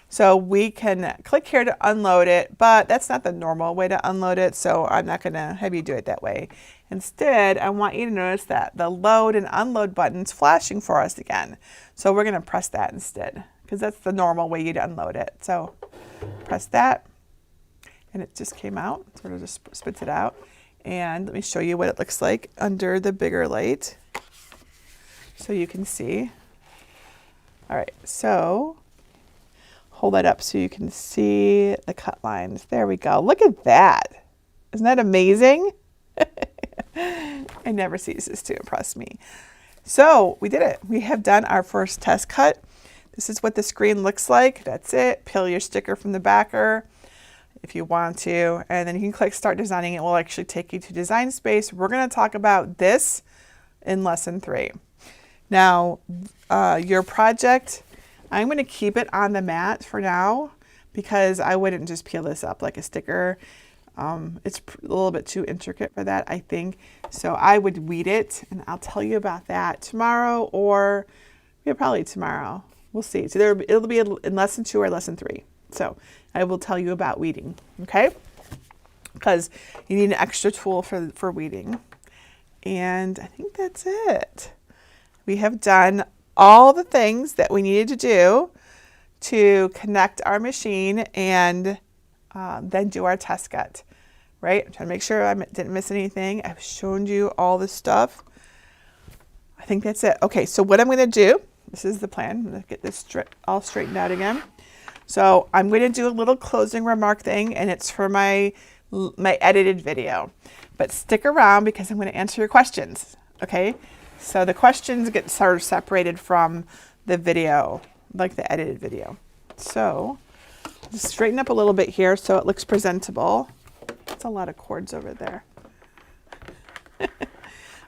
So we can click here to unload it, but that's not the normal way to unload it, so I'm not gonna have you do it that way. Instead, I want you to notice that the load and unload button's flashing for us again. So we're gonna press that instead, because that's the normal way you'd unload it. So press that, and it just came out, sort of just spits it out. And let me show you what it looks like under the bigger light, so you can see. All right, so hold that up so you can see the cut lines. There we go. Look at that. Isn't that amazing? It never ceases to impress me. So we did it. We have done our first test cut. This is what the screen looks like. That's it. Peel your sticker from the backer if you want to, and then you can click Start Designing. It will actually take you to Design Space. We're going to talk about this in Lesson 3. Now, your project, I'm going to keep it on the mat for now because I wouldn't just peel this up like a sticker. It's a little bit too intricate for that, I think. So I would weed it, and I'll tell you about that tomorrow, or probably tomorrow. We'll see. So it'll be in Lesson 2 or Lesson 3. So I will tell you about weeding, okay? Because you need an extra tool for weeding. And I think that's it. We have done all the things that we needed to do to connect our machine and then do our test cut, right? I'm trying to make sure I didn't miss anything. I've shown you all the stuff. I think that's it. Okay, so what I'm going to do, this is the plan. I'm going to get this all straightened out again. So I'm going to do a little closing remark thing, and it's for my edited video. But stick around because I'm going to answer your questions, okay? So the questions get sort of separated from the video, like the edited video. So just straighten up a little bit here so it looks presentable. That's a lot of cords over there.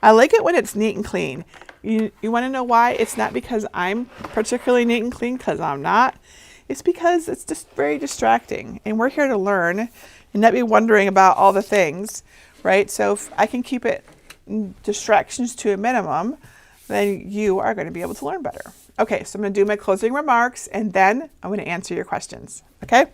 I like it when it's neat and clean. You want to know why? It's not because I'm particularly neat and clean, because I'm not. It's because it's just very distracting, and we're here to learn and not be wondering about all the things, right? So if I can keep it distractions to a minimum, then you are going to be able to learn better. Okay, so I'm going to do my closing remarks, and then I'm going to answer your questions, okay?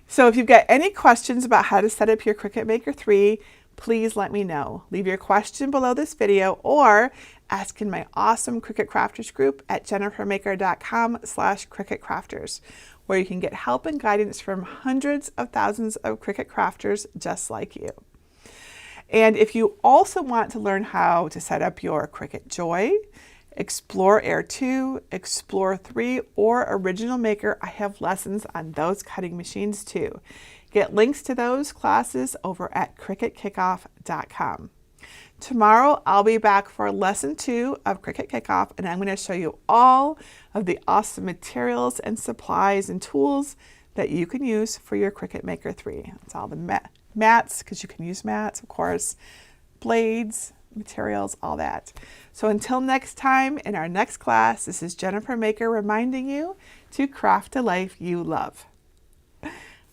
So if you've got any questions about how to set up your Cricut Maker 3, please let me know. Leave your question below this video or ask in my awesome Cricut Crafters group at jennifermaker.com/CricutCrafters, where you can get help and guidance from hundreds of thousands of Cricut crafters just like you. And if you also want to learn how to set up your Cricut Joy, Explore Air 2, Explore 3, or Original Maker, I have lessons on those cutting machines too. Get links to those classes over at CricutKickoff.com. Tomorrow, I'll be back for Lesson 2 of Cricut Kickoff, and I'm going to show you all of the awesome materials and supplies and tools that you can use for your Cricut Maker 3. It's all the mats, because you can use mats, of course, blades, materials, all that. So until next time, in our next class, this is Jennifer Maker reminding you to craft a life you love.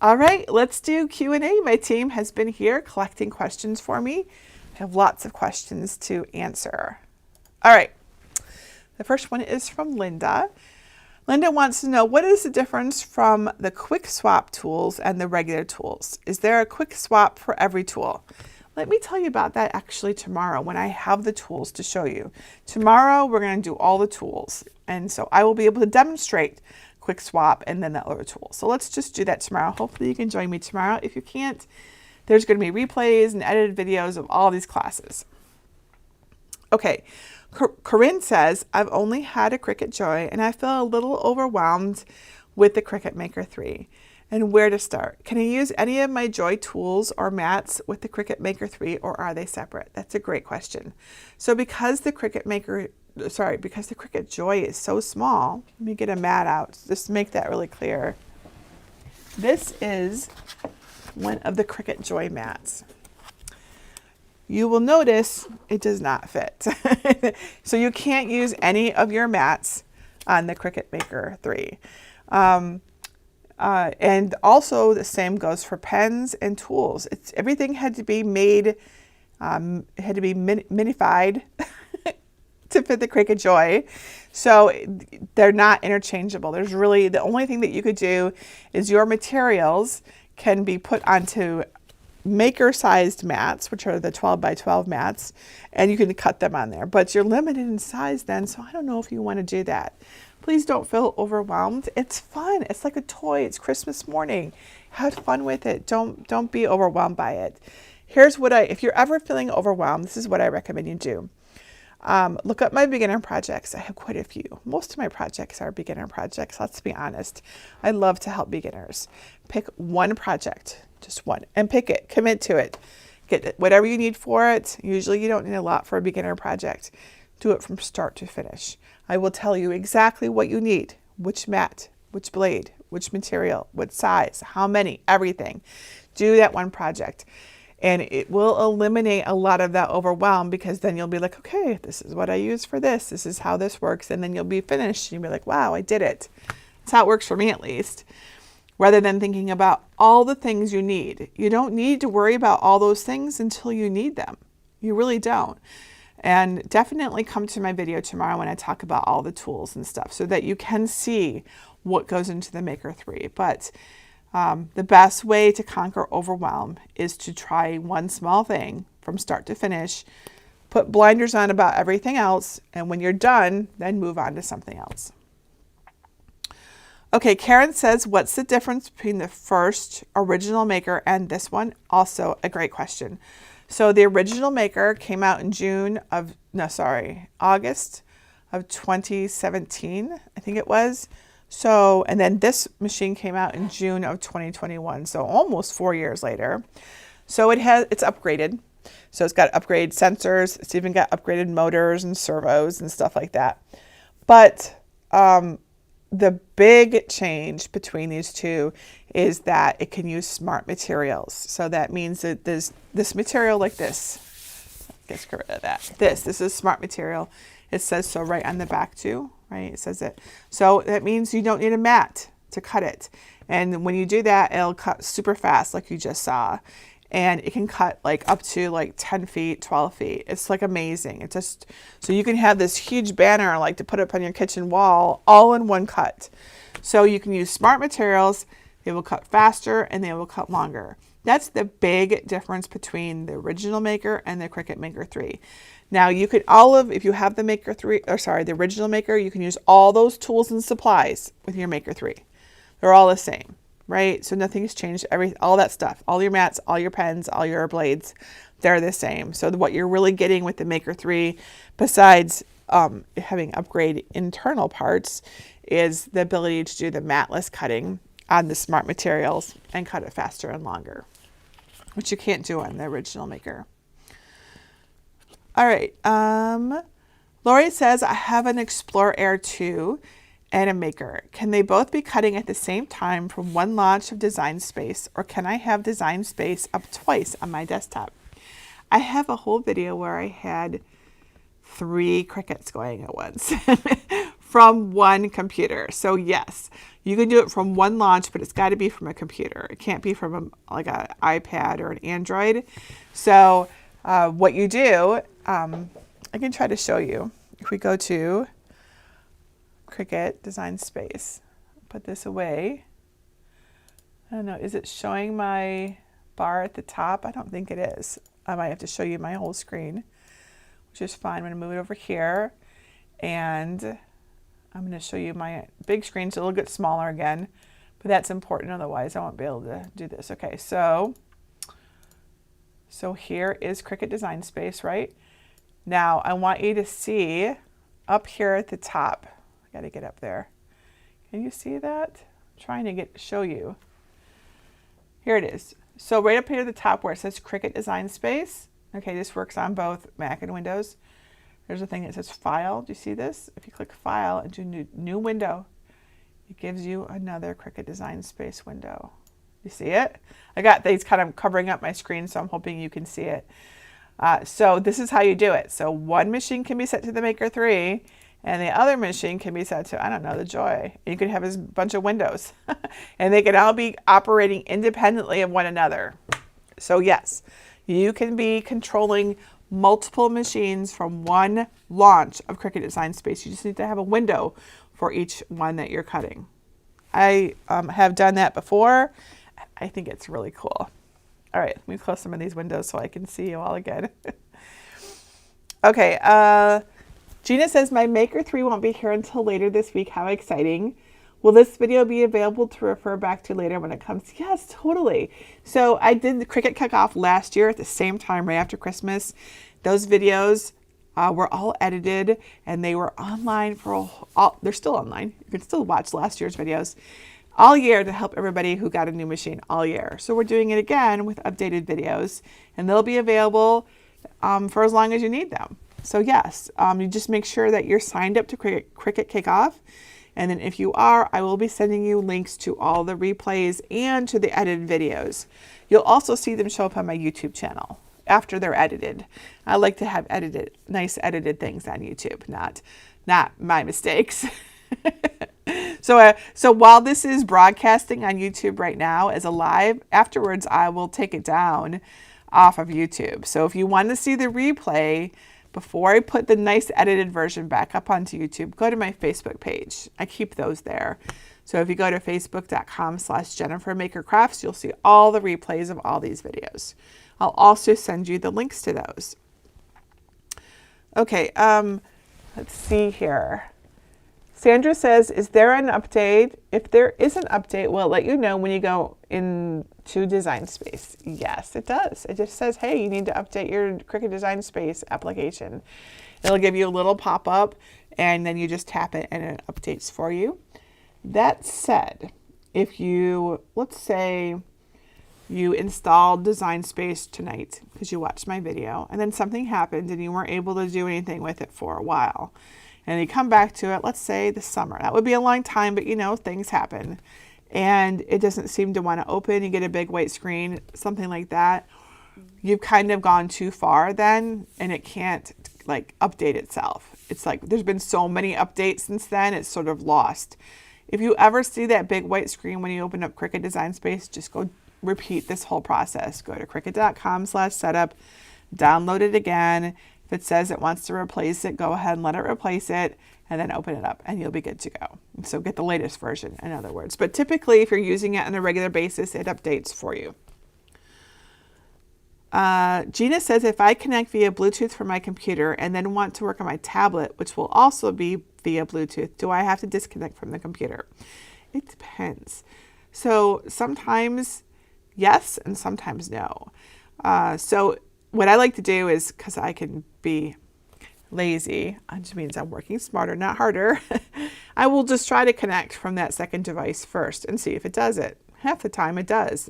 All right, let's do Q&A. My team has been here collecting questions for me. I have lots of questions to answer. All right, the first one is from Linda. Linda wants to know, what is the difference from the quick swap tools and the regular tools? Is there a quick swap for every tool? Let me tell you about that actually tomorrow when I have the tools to show you. Tomorrow we're going to do all the tools, and so I will be able to demonstrate quick swap and then the other tool. So let's just do that tomorrow. Hopefully you can join me tomorrow. If you can't, there's going to be replays and edited videos of all these classes. Okay, Corinne says, I've only had a Cricut Joy and I feel a little overwhelmed with the Cricut Maker 3. And where to start? Can I use any of my Joy tools or mats with the Cricut Maker 3, or are they separate? That's a great question. So because the Cricut Joy is so small, let me get a mat out just to make that really clear. This is one of the Cricut Joy mats. You will notice it does not fit. So you can't use any of your mats on the Cricut Maker 3. And also the same goes for pens and tools. Everything had to be made, had to be minified to fit the Cricut Joy. So they're not interchangeable. There's really, the only thing that you could do is your materials can be put onto maker-sized mats, which are the 12 by 12 mats, and you can cut them on there. But you're limited in size then, so I don't know if you want to do that. Please don't feel overwhelmed. It's fun. It's like a toy. It's Christmas morning. Have fun with it. Don't be overwhelmed by it. Here's what if you're ever feeling overwhelmed, this is what I recommend you do. Look up my beginner projects. I have quite a few. Most of my projects are beginner projects. Let's be honest. I love to help beginners. Pick one project, just one, and pick it. Commit to it. Get whatever you need for it. Usually you don't need a lot for a beginner project. Do it from start to finish. I will tell you exactly what you need, which mat, which blade, which material, what size, how many, everything. Do that one project. And it will eliminate a lot of that overwhelm, because then you'll be like, okay, this is what I use for this. This is how this works. And then you'll be finished. And you'll be like, wow, I did it. That's how it works for me, at least. Rather than thinking about all the things you need. You don't need to worry about all those things until you need them. You really don't. And definitely come to my video tomorrow when I talk about all the tools and stuff, so that you can see what goes into the Maker 3. But the best way to conquer overwhelm is to try one small thing from start to finish, put blinders on about everything else, and when you're done, then move on to something else. Okay, Karen says, what's the difference between the first original Maker and this one? Also a great question. So the original Maker came out in August of 2017, I think it was. So, and then this machine came out in June of 2021, so almost 4 years later. So it's upgraded. So it's got upgraded sensors. It's even got upgraded motors and servos and stuff like that. But the big change between these two is that it can use smart materials. So that means that there's this material like this. Let's get rid of that. This is smart material. It says so right on the back too, right? It says it. So that means you don't need a mat to cut it. And when you do that, it'll cut super fast like you just saw. And it can cut like up to like 10 feet, 12 feet. It's like amazing. It's just, so you can have this huge banner like to put up on your kitchen wall all in one cut. So you can use smart materials. They will cut faster and they will cut longer. That's the big difference between the original Maker and the Cricut Maker 3. Now you could if you have the Maker 3, the original Maker, you can use all those tools and supplies with your Maker 3. They're all the same. Right? So nothing has changed. All that stuff, all your mats, all your pens, all your blades, they're the same. So what you're really getting with the Maker 3, besides having upgrade internal parts, is the ability to do the matless cutting on the smart materials and cut it faster and longer, which you can't do on the original Maker. All right. Lori says, I have an Explorer Air 2 and a Maker. Can they both be cutting at the same time from one launch of Design Space, or can I have Design Space up twice on my desktop? I have a whole video where I had 3 Cricuts going at once from one computer. So yes, you can do it from one launch, but it's got to be from a computer. It can't be from like an iPad or an Android. So what you do, I can try to show you. If we go to Cricut Design Space. Put this away. I don't know, is it showing my bar at the top? I don't think it is. I might have to show you my whole screen, which is fine. I'm going to move it over here, and I'm going to show you my big screen. It's a little bit smaller again, but that's important, otherwise I won't be able to do this. Okay, so here is Cricut Design Space, right? Now I want you to see up here at the top. I got to get up there. Can you see that? I'm trying to show you. Here it is. So right up here at the top where it says Cricut Design Space, okay, this works on both Mac and Windows. There's a thing that says File. Do you see this? If you click File into new window, it gives you another Cricut Design Space window. You see it? I got these kind of covering up my screen, so I'm hoping you can see it. So this is how you do it. So one machine can be set to the Maker 3, and the other machine can be set to, I don't know, the Joy. You could have a bunch of windows, and they can all be operating independently of one another. So yes, you can be controlling multiple machines from one launch of Cricut Design Space. You just need to have a window for each one that you're cutting. I have done that before. I think it's really cool. All right, let me close some of these windows so I can see you all again. Okay, Gina says, my Maker 3 won't be here until later this week. How exciting. Will this video be available to refer back to later when it comes? Yes, totally. So I did the Cricut Kickoff last year at the same time, right after Christmas. Those videos were all edited, and they were online for they're still online. You can still watch last year's videos all year to help everybody who got a new machine all year. So we're doing it again with updated videos, and they'll be available for as long as you need them. So yes, you just make sure that you're signed up to Cricut Kickoff. And then if you are, I will be sending you links to all the replays and to the edited videos. You'll also see them show up on my YouTube channel after they're edited. I like to have nice edited things on YouTube, not my mistakes. So while this is broadcasting on YouTube right now as a live, afterwards I will take it down off of YouTube. So if you want to see the replay, before I put the nice edited version back up onto YouTube, go to my Facebook page. I keep those there. So if you go to facebook.com/JenniferMakerCrafts, you'll see all the replays of all these videos. I'll also send you the links to those. Okay, let's see here. Sandra says, is there an update? If there is an update, will it let you know when you go into Design Space? Yes, it does. It just says, hey, you need to update your Cricut Design Space application. It'll give you a little pop-up, and then you just tap it and it updates for you. That said, if you, let's say you installed Design Space tonight because you watched my video, and then something happened and you weren't able to do anything with it for a while, and you come back to it, let's say the summer. That would be a long time, but you know, things happen. And it doesn't seem to want to open. You get a big white screen, something like that. You've kind of gone too far then, and it can't like update itself. It's like there's been so many updates since then, it's sort of lost. If you ever see that big white screen when you open up Cricut Design Space, just go repeat this whole process. Go to Cricut.com/setup, download it again. If it says it wants to replace it, go ahead and let it replace it, and then open it up, and you'll be good to go. So get the latest version, in other words. But typically, if you're using it on a regular basis, it updates for you. Gina says, if I connect via Bluetooth from my computer and then want to work on my tablet, which will also be via Bluetooth, do I have to disconnect from the computer? It depends. So sometimes yes, and sometimes no. So what I like to do is, because I can be lazy, which means I'm working smarter, not harder, I will just try to connect from that second device first and see if it does it. Half the time it does,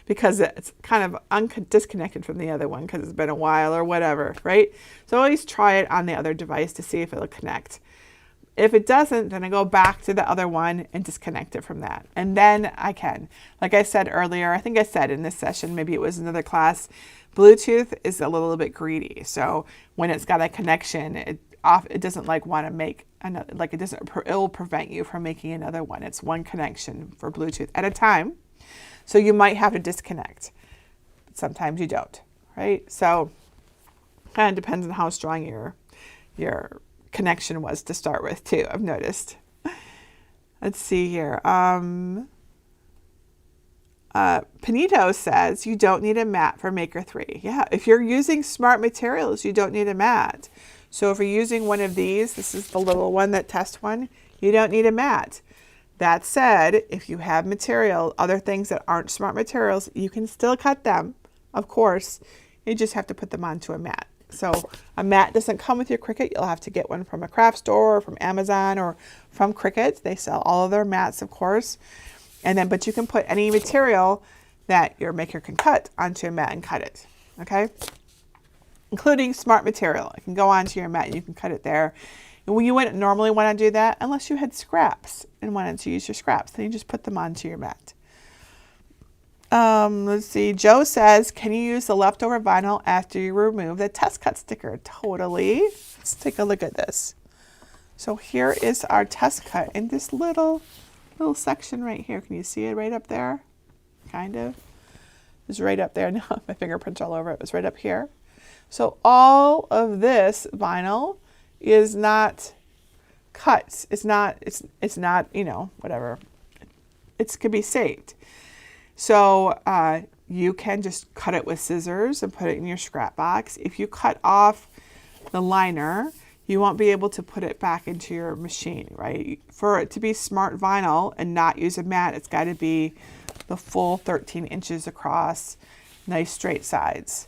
because it's kind of disconnected from the other one because it's been a while or whatever, right? So always try it on the other device to see if it'll connect. If it doesn't, then I go back to the other one and disconnect it from that. And then I can. Like I said earlier, I think I said in this session, maybe it was another class, Bluetooth is a little bit greedy. So when it's got a connection, it doesn't like want to make another, like it'll prevent you from making another one. It's one connection for Bluetooth at a time. So you might have to disconnect. But sometimes you don't, right? So kind of depends on how strong your connection was to start with too, I've noticed. Let's see here. Panito says you don't need a mat for Maker 3. Yeah, if you're using smart materials, you don't need a mat. So if you're using one of these, this is the little one, that test one, you don't need a mat. That said, if you have material, other things that aren't smart materials, you can still cut them, of course. You just have to put them onto a mat. So a mat doesn't come with your Cricut. You'll have to get one from a craft store or from Amazon or from Cricut. They sell all of their mats, of course. And then, but you can put any material that your maker can cut onto a mat and cut it, okay? Including smart material. It can go onto your mat and you can cut it there. And when you wouldn't normally want to do that, unless you had scraps and wanted to use your scraps, then you just put them onto your mat. Let's see, Joe says, can you use the leftover vinyl after you remove the test cut sticker? Totally. Let's take a look at this. So here is our test cut in this little section right here. Can you see it right up there? Kind of. It's right up there. No, my fingerprints all over it. It was right up here. So all of this vinyl is not cut. It's not, you know, whatever. It could be saved. So you can just cut it with scissors and put it in your scrap box. If you cut off the liner, you won't be able to put it back into your machine, right? For it to be smart vinyl and not use a mat, it's got to be the full 13 inches across, nice straight sides.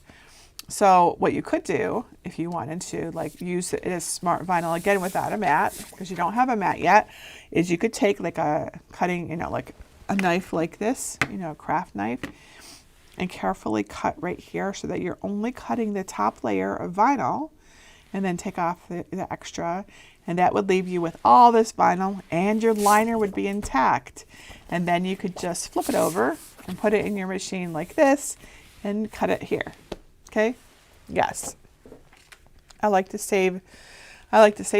So what you could do, if you wanted to like use it as smart vinyl again without a mat, because you don't have a mat yet, is you could take like a cutting, you know, like a knife like this, you know, a craft knife, and carefully cut right here so that you're only cutting the top layer of vinyl, and then take off the extra, and that would leave you with all this vinyl and your liner would be intact. And then you could just flip it over and put it in your machine like this and cut it here. Okay? Yes. I like to save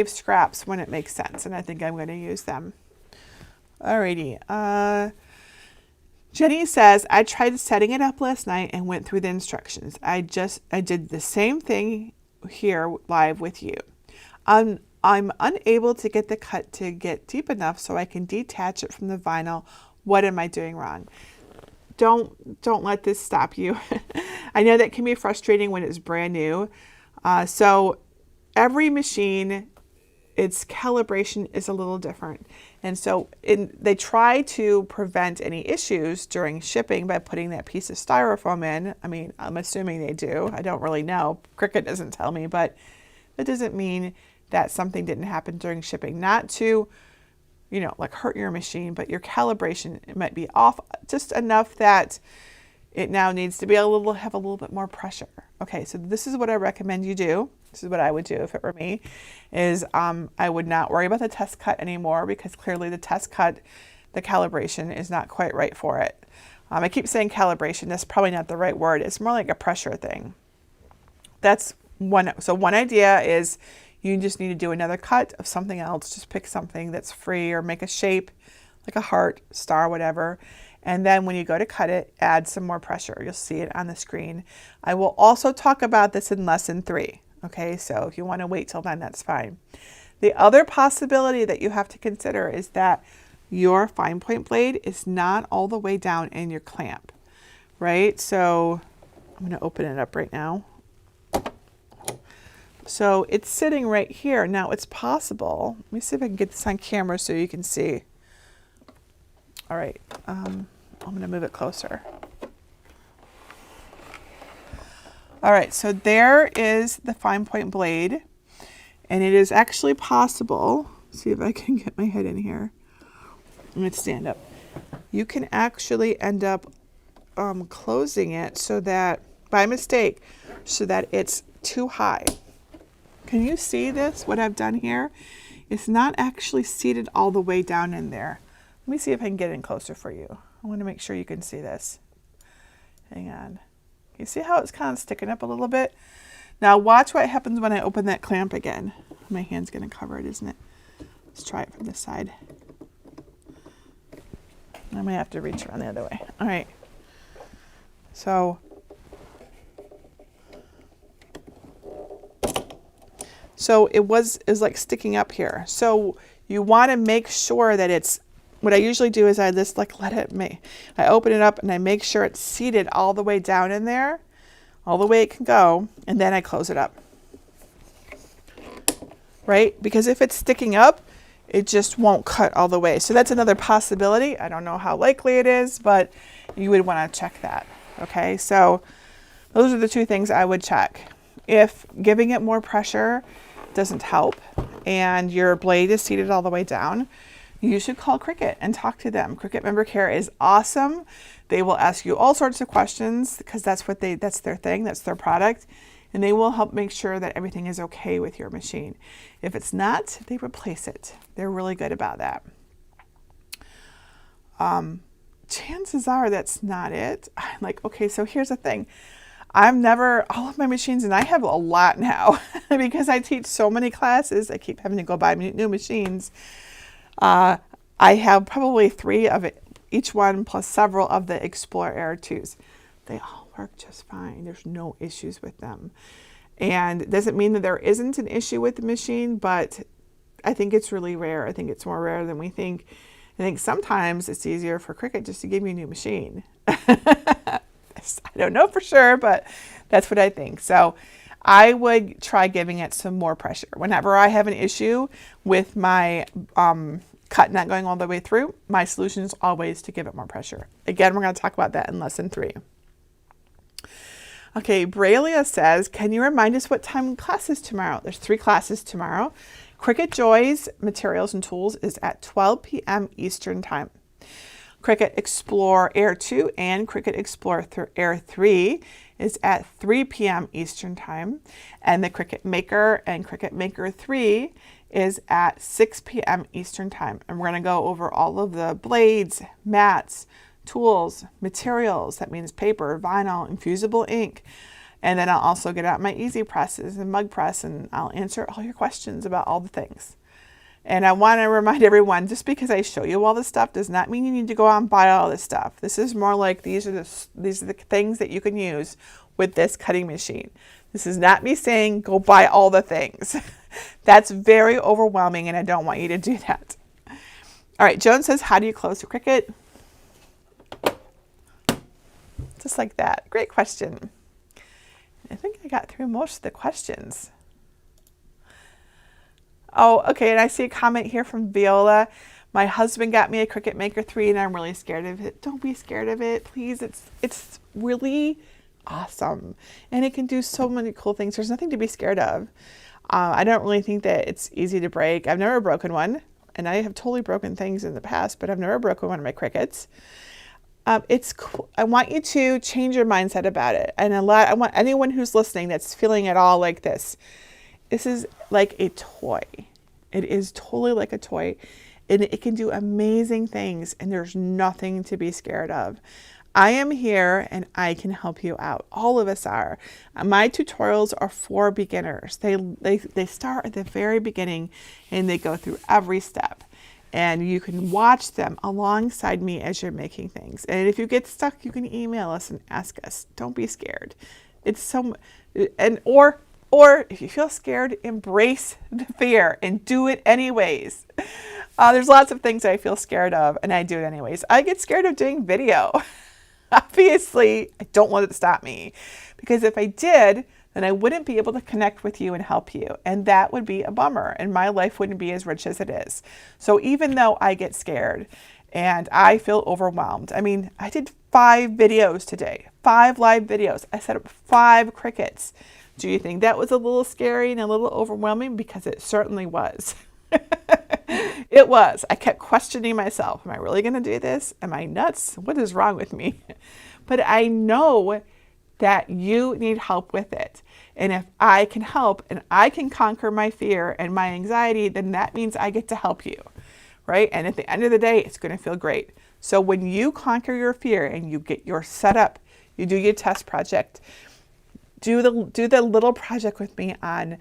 scraps when it makes sense, and I think I'm going to use them. Alrighty. Jenny says, I tried setting it up last night and went through the instructions. I did the same thing here live with you. I'm unable to get the cut to get deep enough so I can detach it from the vinyl. What am I doing wrong? Don't let this stop you. I know that can be frustrating when it's brand new. So every machine, its calibration is a little different. And so they try to prevent any issues during shipping by putting that piece of styrofoam in. I mean, I'm assuming they do. I don't really know. Cricut doesn't tell me, but that doesn't mean that something didn't happen during shipping. Not to, you know, like hurt your machine, but your calibration, it might be off just enough that it now needs to be have a little bit more pressure. Okay, so this is what I recommend you do. This is what I would do if it were me, is I would not worry about the test cut anymore, because clearly the test cut, the calibration is not quite right for it. I keep saying calibration. That's probably not the right word. It's more like a pressure thing. That's one. So one idea is you just need to do another cut of something else. Just pick something that's free or make a shape like a heart, star, whatever. And then when you go to cut it, add some more pressure. You'll see it on the screen. I will also talk about this in lesson 3. Okay, so if you want to wait till then, that's fine. The other possibility that you have to consider is that your fine point blade is not all the way down in your clamp, right? So I'm going to open it up right now. So it's sitting right here. Now it's possible. Let me see if I can get this on camera so you can see. All right, I'm going to move it closer. All right, so there is the fine point blade, and it is actually possible. Let's see if I can get my head in here. I'm going to stand up. You can actually end up closing it so that, by mistake, so that it's too high. Can you see this, what I've done here? It's not actually seated all the way down in there. Let me see if I can get in closer for you. I want to make sure you can see this. Hang on. You see how it's kind of sticking up a little bit? Now watch what happens when I open that clamp again. My hand's going to cover it, isn't it? Let's try it from this side. I might have to reach around the other way. All right. So it was like sticking up here. So you want to make sure that it's what I usually do is I just like I open it up and I make sure it's seated all the way down in there, all the way it can go, and then I close it up. Right? Because if it's sticking up, it just won't cut all the way. So that's another possibility. I don't know how likely it is, but you would want to check that. Okay, so those are the two things I would check. If giving it more pressure doesn't help and your blade is seated all the way down, you should call Cricut and talk to them. Cricut Member Care is awesome. They will ask you all sorts of questions because that's their thing, that's their product. And they will help make sure that everything is okay with your machine. If it's not, they replace it. They're really good about that. Chances are that's not it. I'm like, okay, so here's the thing. All of my machines, and I have a lot now because I teach so many classes, I keep having to go buy new machines. I have probably 3 of it, each one plus several of the Explorer Air 2s. They all work just fine. There's no issues with them. And it doesn't mean that there isn't an issue with the machine, but I think it's really rare. I think it's more rare than we think. I think sometimes it's easier for Cricut just to give you a new machine. I don't know for sure, but that's what I think. So I would try giving it some more pressure. Whenever I have an issue with my cut not going all the way through, my solution is always to give it more pressure. Again, we're going to talk about that in lesson 3. Okay, Braille says, can you remind us what time class is tomorrow? There's 3 classes tomorrow. Cricut Joy's Materials and Tools is at 12 p.m. Eastern Time. Cricut Explorer Air 2 and Cricut Explorer Air 3 is at 3 p.m. Eastern Time. And the Cricut Maker and Cricut Maker 3 is at 6 p.m. Eastern Time. And we're going to go over all of the blades, mats, tools, materials. That means paper, vinyl, infusible ink. And then I'll also get out my easy presses and mug press, and I'll answer all your questions about all the things. And I want to remind everyone, just because I show you all this stuff does not mean you need to go out and buy all this stuff. This is more like these are the things that you can use with this cutting machine. This is not me saying go buy all the things. That's very overwhelming, and I don't want you to do that. All right, Joan says, how do you close the Cricut? Just like that. Great question. I think I got through most of the questions. Oh, okay, and I see a comment here from Viola. My husband got me a Cricut Maker 3 and I'm really scared of it. Don't be scared of it, please. It's really awesome. And it can do so many cool things. There's nothing to be scared of. I don't really think that it's easy to break. I've never broken one. And I have totally broken things in the past, but I've never broken one of my Cricuts. It's cool. I want you to change your mindset about it. And I want anyone who's listening that's feeling at all like this. This is like a toy. It is totally like a toy. And it can do amazing things. And there's nothing to be scared of. I am here and I can help you out. All of us are. My tutorials are for beginners. They start at the very beginning and they go through every step. And you can watch them alongside me as you're making things. And if you get stuck, you can email us and ask us. Don't be scared. Or if you feel scared, embrace the fear and do it anyways. There's lots of things I feel scared of, and I do it anyways. I get scared of doing video. Obviously, I don't want it to stop me, because if I did, then I wouldn't be able to connect with you and help you. And that would be a bummer, and my life wouldn't be as rich as it is. So even though I get scared and I feel overwhelmed, I mean, I did 5 videos today, 5 live videos. I set up 5 Cricuts. Do you think that was a little scary and a little overwhelming? Because it certainly was. It was. I kept questioning myself. Am I really going to do this? Am I nuts? What is wrong with me? But I know that you need help with it. And if I can help and I can conquer my fear and my anxiety, then that means I get to help you, right? And at the end of the day, it's going to feel great. So when you conquer your fear and you get your setup, you do your test project, do the little project with me on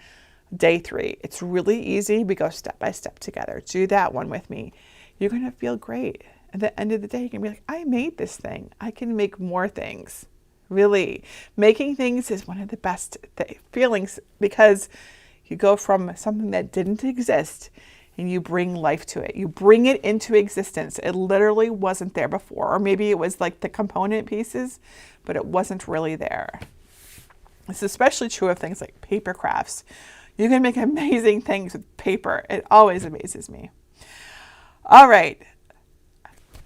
day 3. It's really easy. We go step by step together. Do that one with me. You're going to feel great. At the end of the day, you can be like, I made this thing. I can make more things. Really, making things is one of the best feelings, because you go from something that didn't exist and you bring life to it. You bring it into existence. It literally wasn't there before, or maybe it was like the component pieces, but it wasn't really there. It's especially true of things like paper crafts. You can make amazing things with paper. It always amazes me. All right.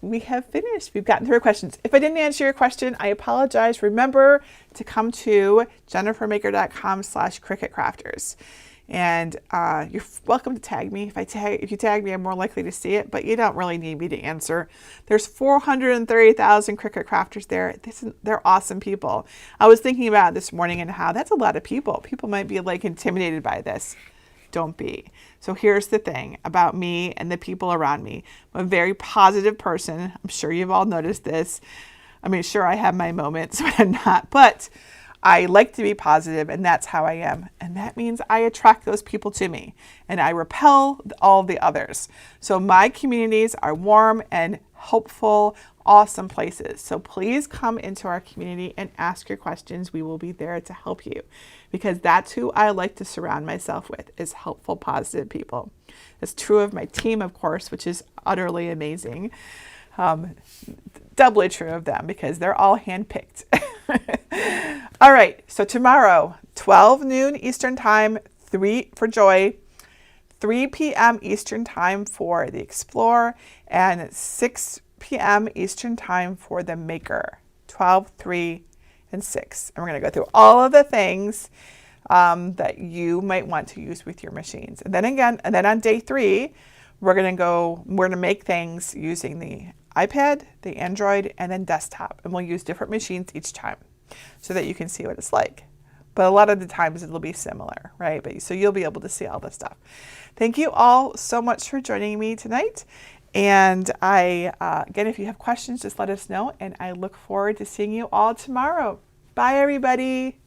We have finished. We've gotten through questions. If I didn't answer your question, I apologize. Remember to come to jennifermaker.com/CricutCrafters. And you're welcome to tag me. If you tag me, I'm more likely to see it, but you don't really need me to answer. There's 430,000 Cricut crafters there. They're awesome people. I was thinking about it this morning and how that's a lot of people. People might be like intimidated by this. Don't be. So here's the thing about me and the people around me. I'm a very positive person. I'm sure you've all noticed this. I mean, sure, I have my moments when I'm not, but I like to be positive, and that's how I am. And that means I attract those people to me, and I repel all the others. So my communities are warm and hopeful, awesome places. So please come into our community and ask your questions. We will be there to help you, because that's who I like to surround myself with, is helpful, positive people. It's true of my team, of course, which is utterly amazing. Doubly true of them because they're all handpicked. All right, so tomorrow, 12 noon Eastern Time, 3 for Joy, 3 p.m. Eastern Time for the Explorer, and 6 p.m. Eastern Time for the Maker, 12, 3, and 6. And we're going to go through all of the things that you might want to use with your machines. And then on day 3, we're going to make things using the iPad, the Android, and then desktop. And we'll use different machines each time so that you can see what it's like. But a lot of the times it'll be similar, right? So you'll be able to see all this stuff. Thank you all so much for joining me tonight. And again, if you have questions, just let us know. And I look forward to seeing you all tomorrow. Bye, everybody.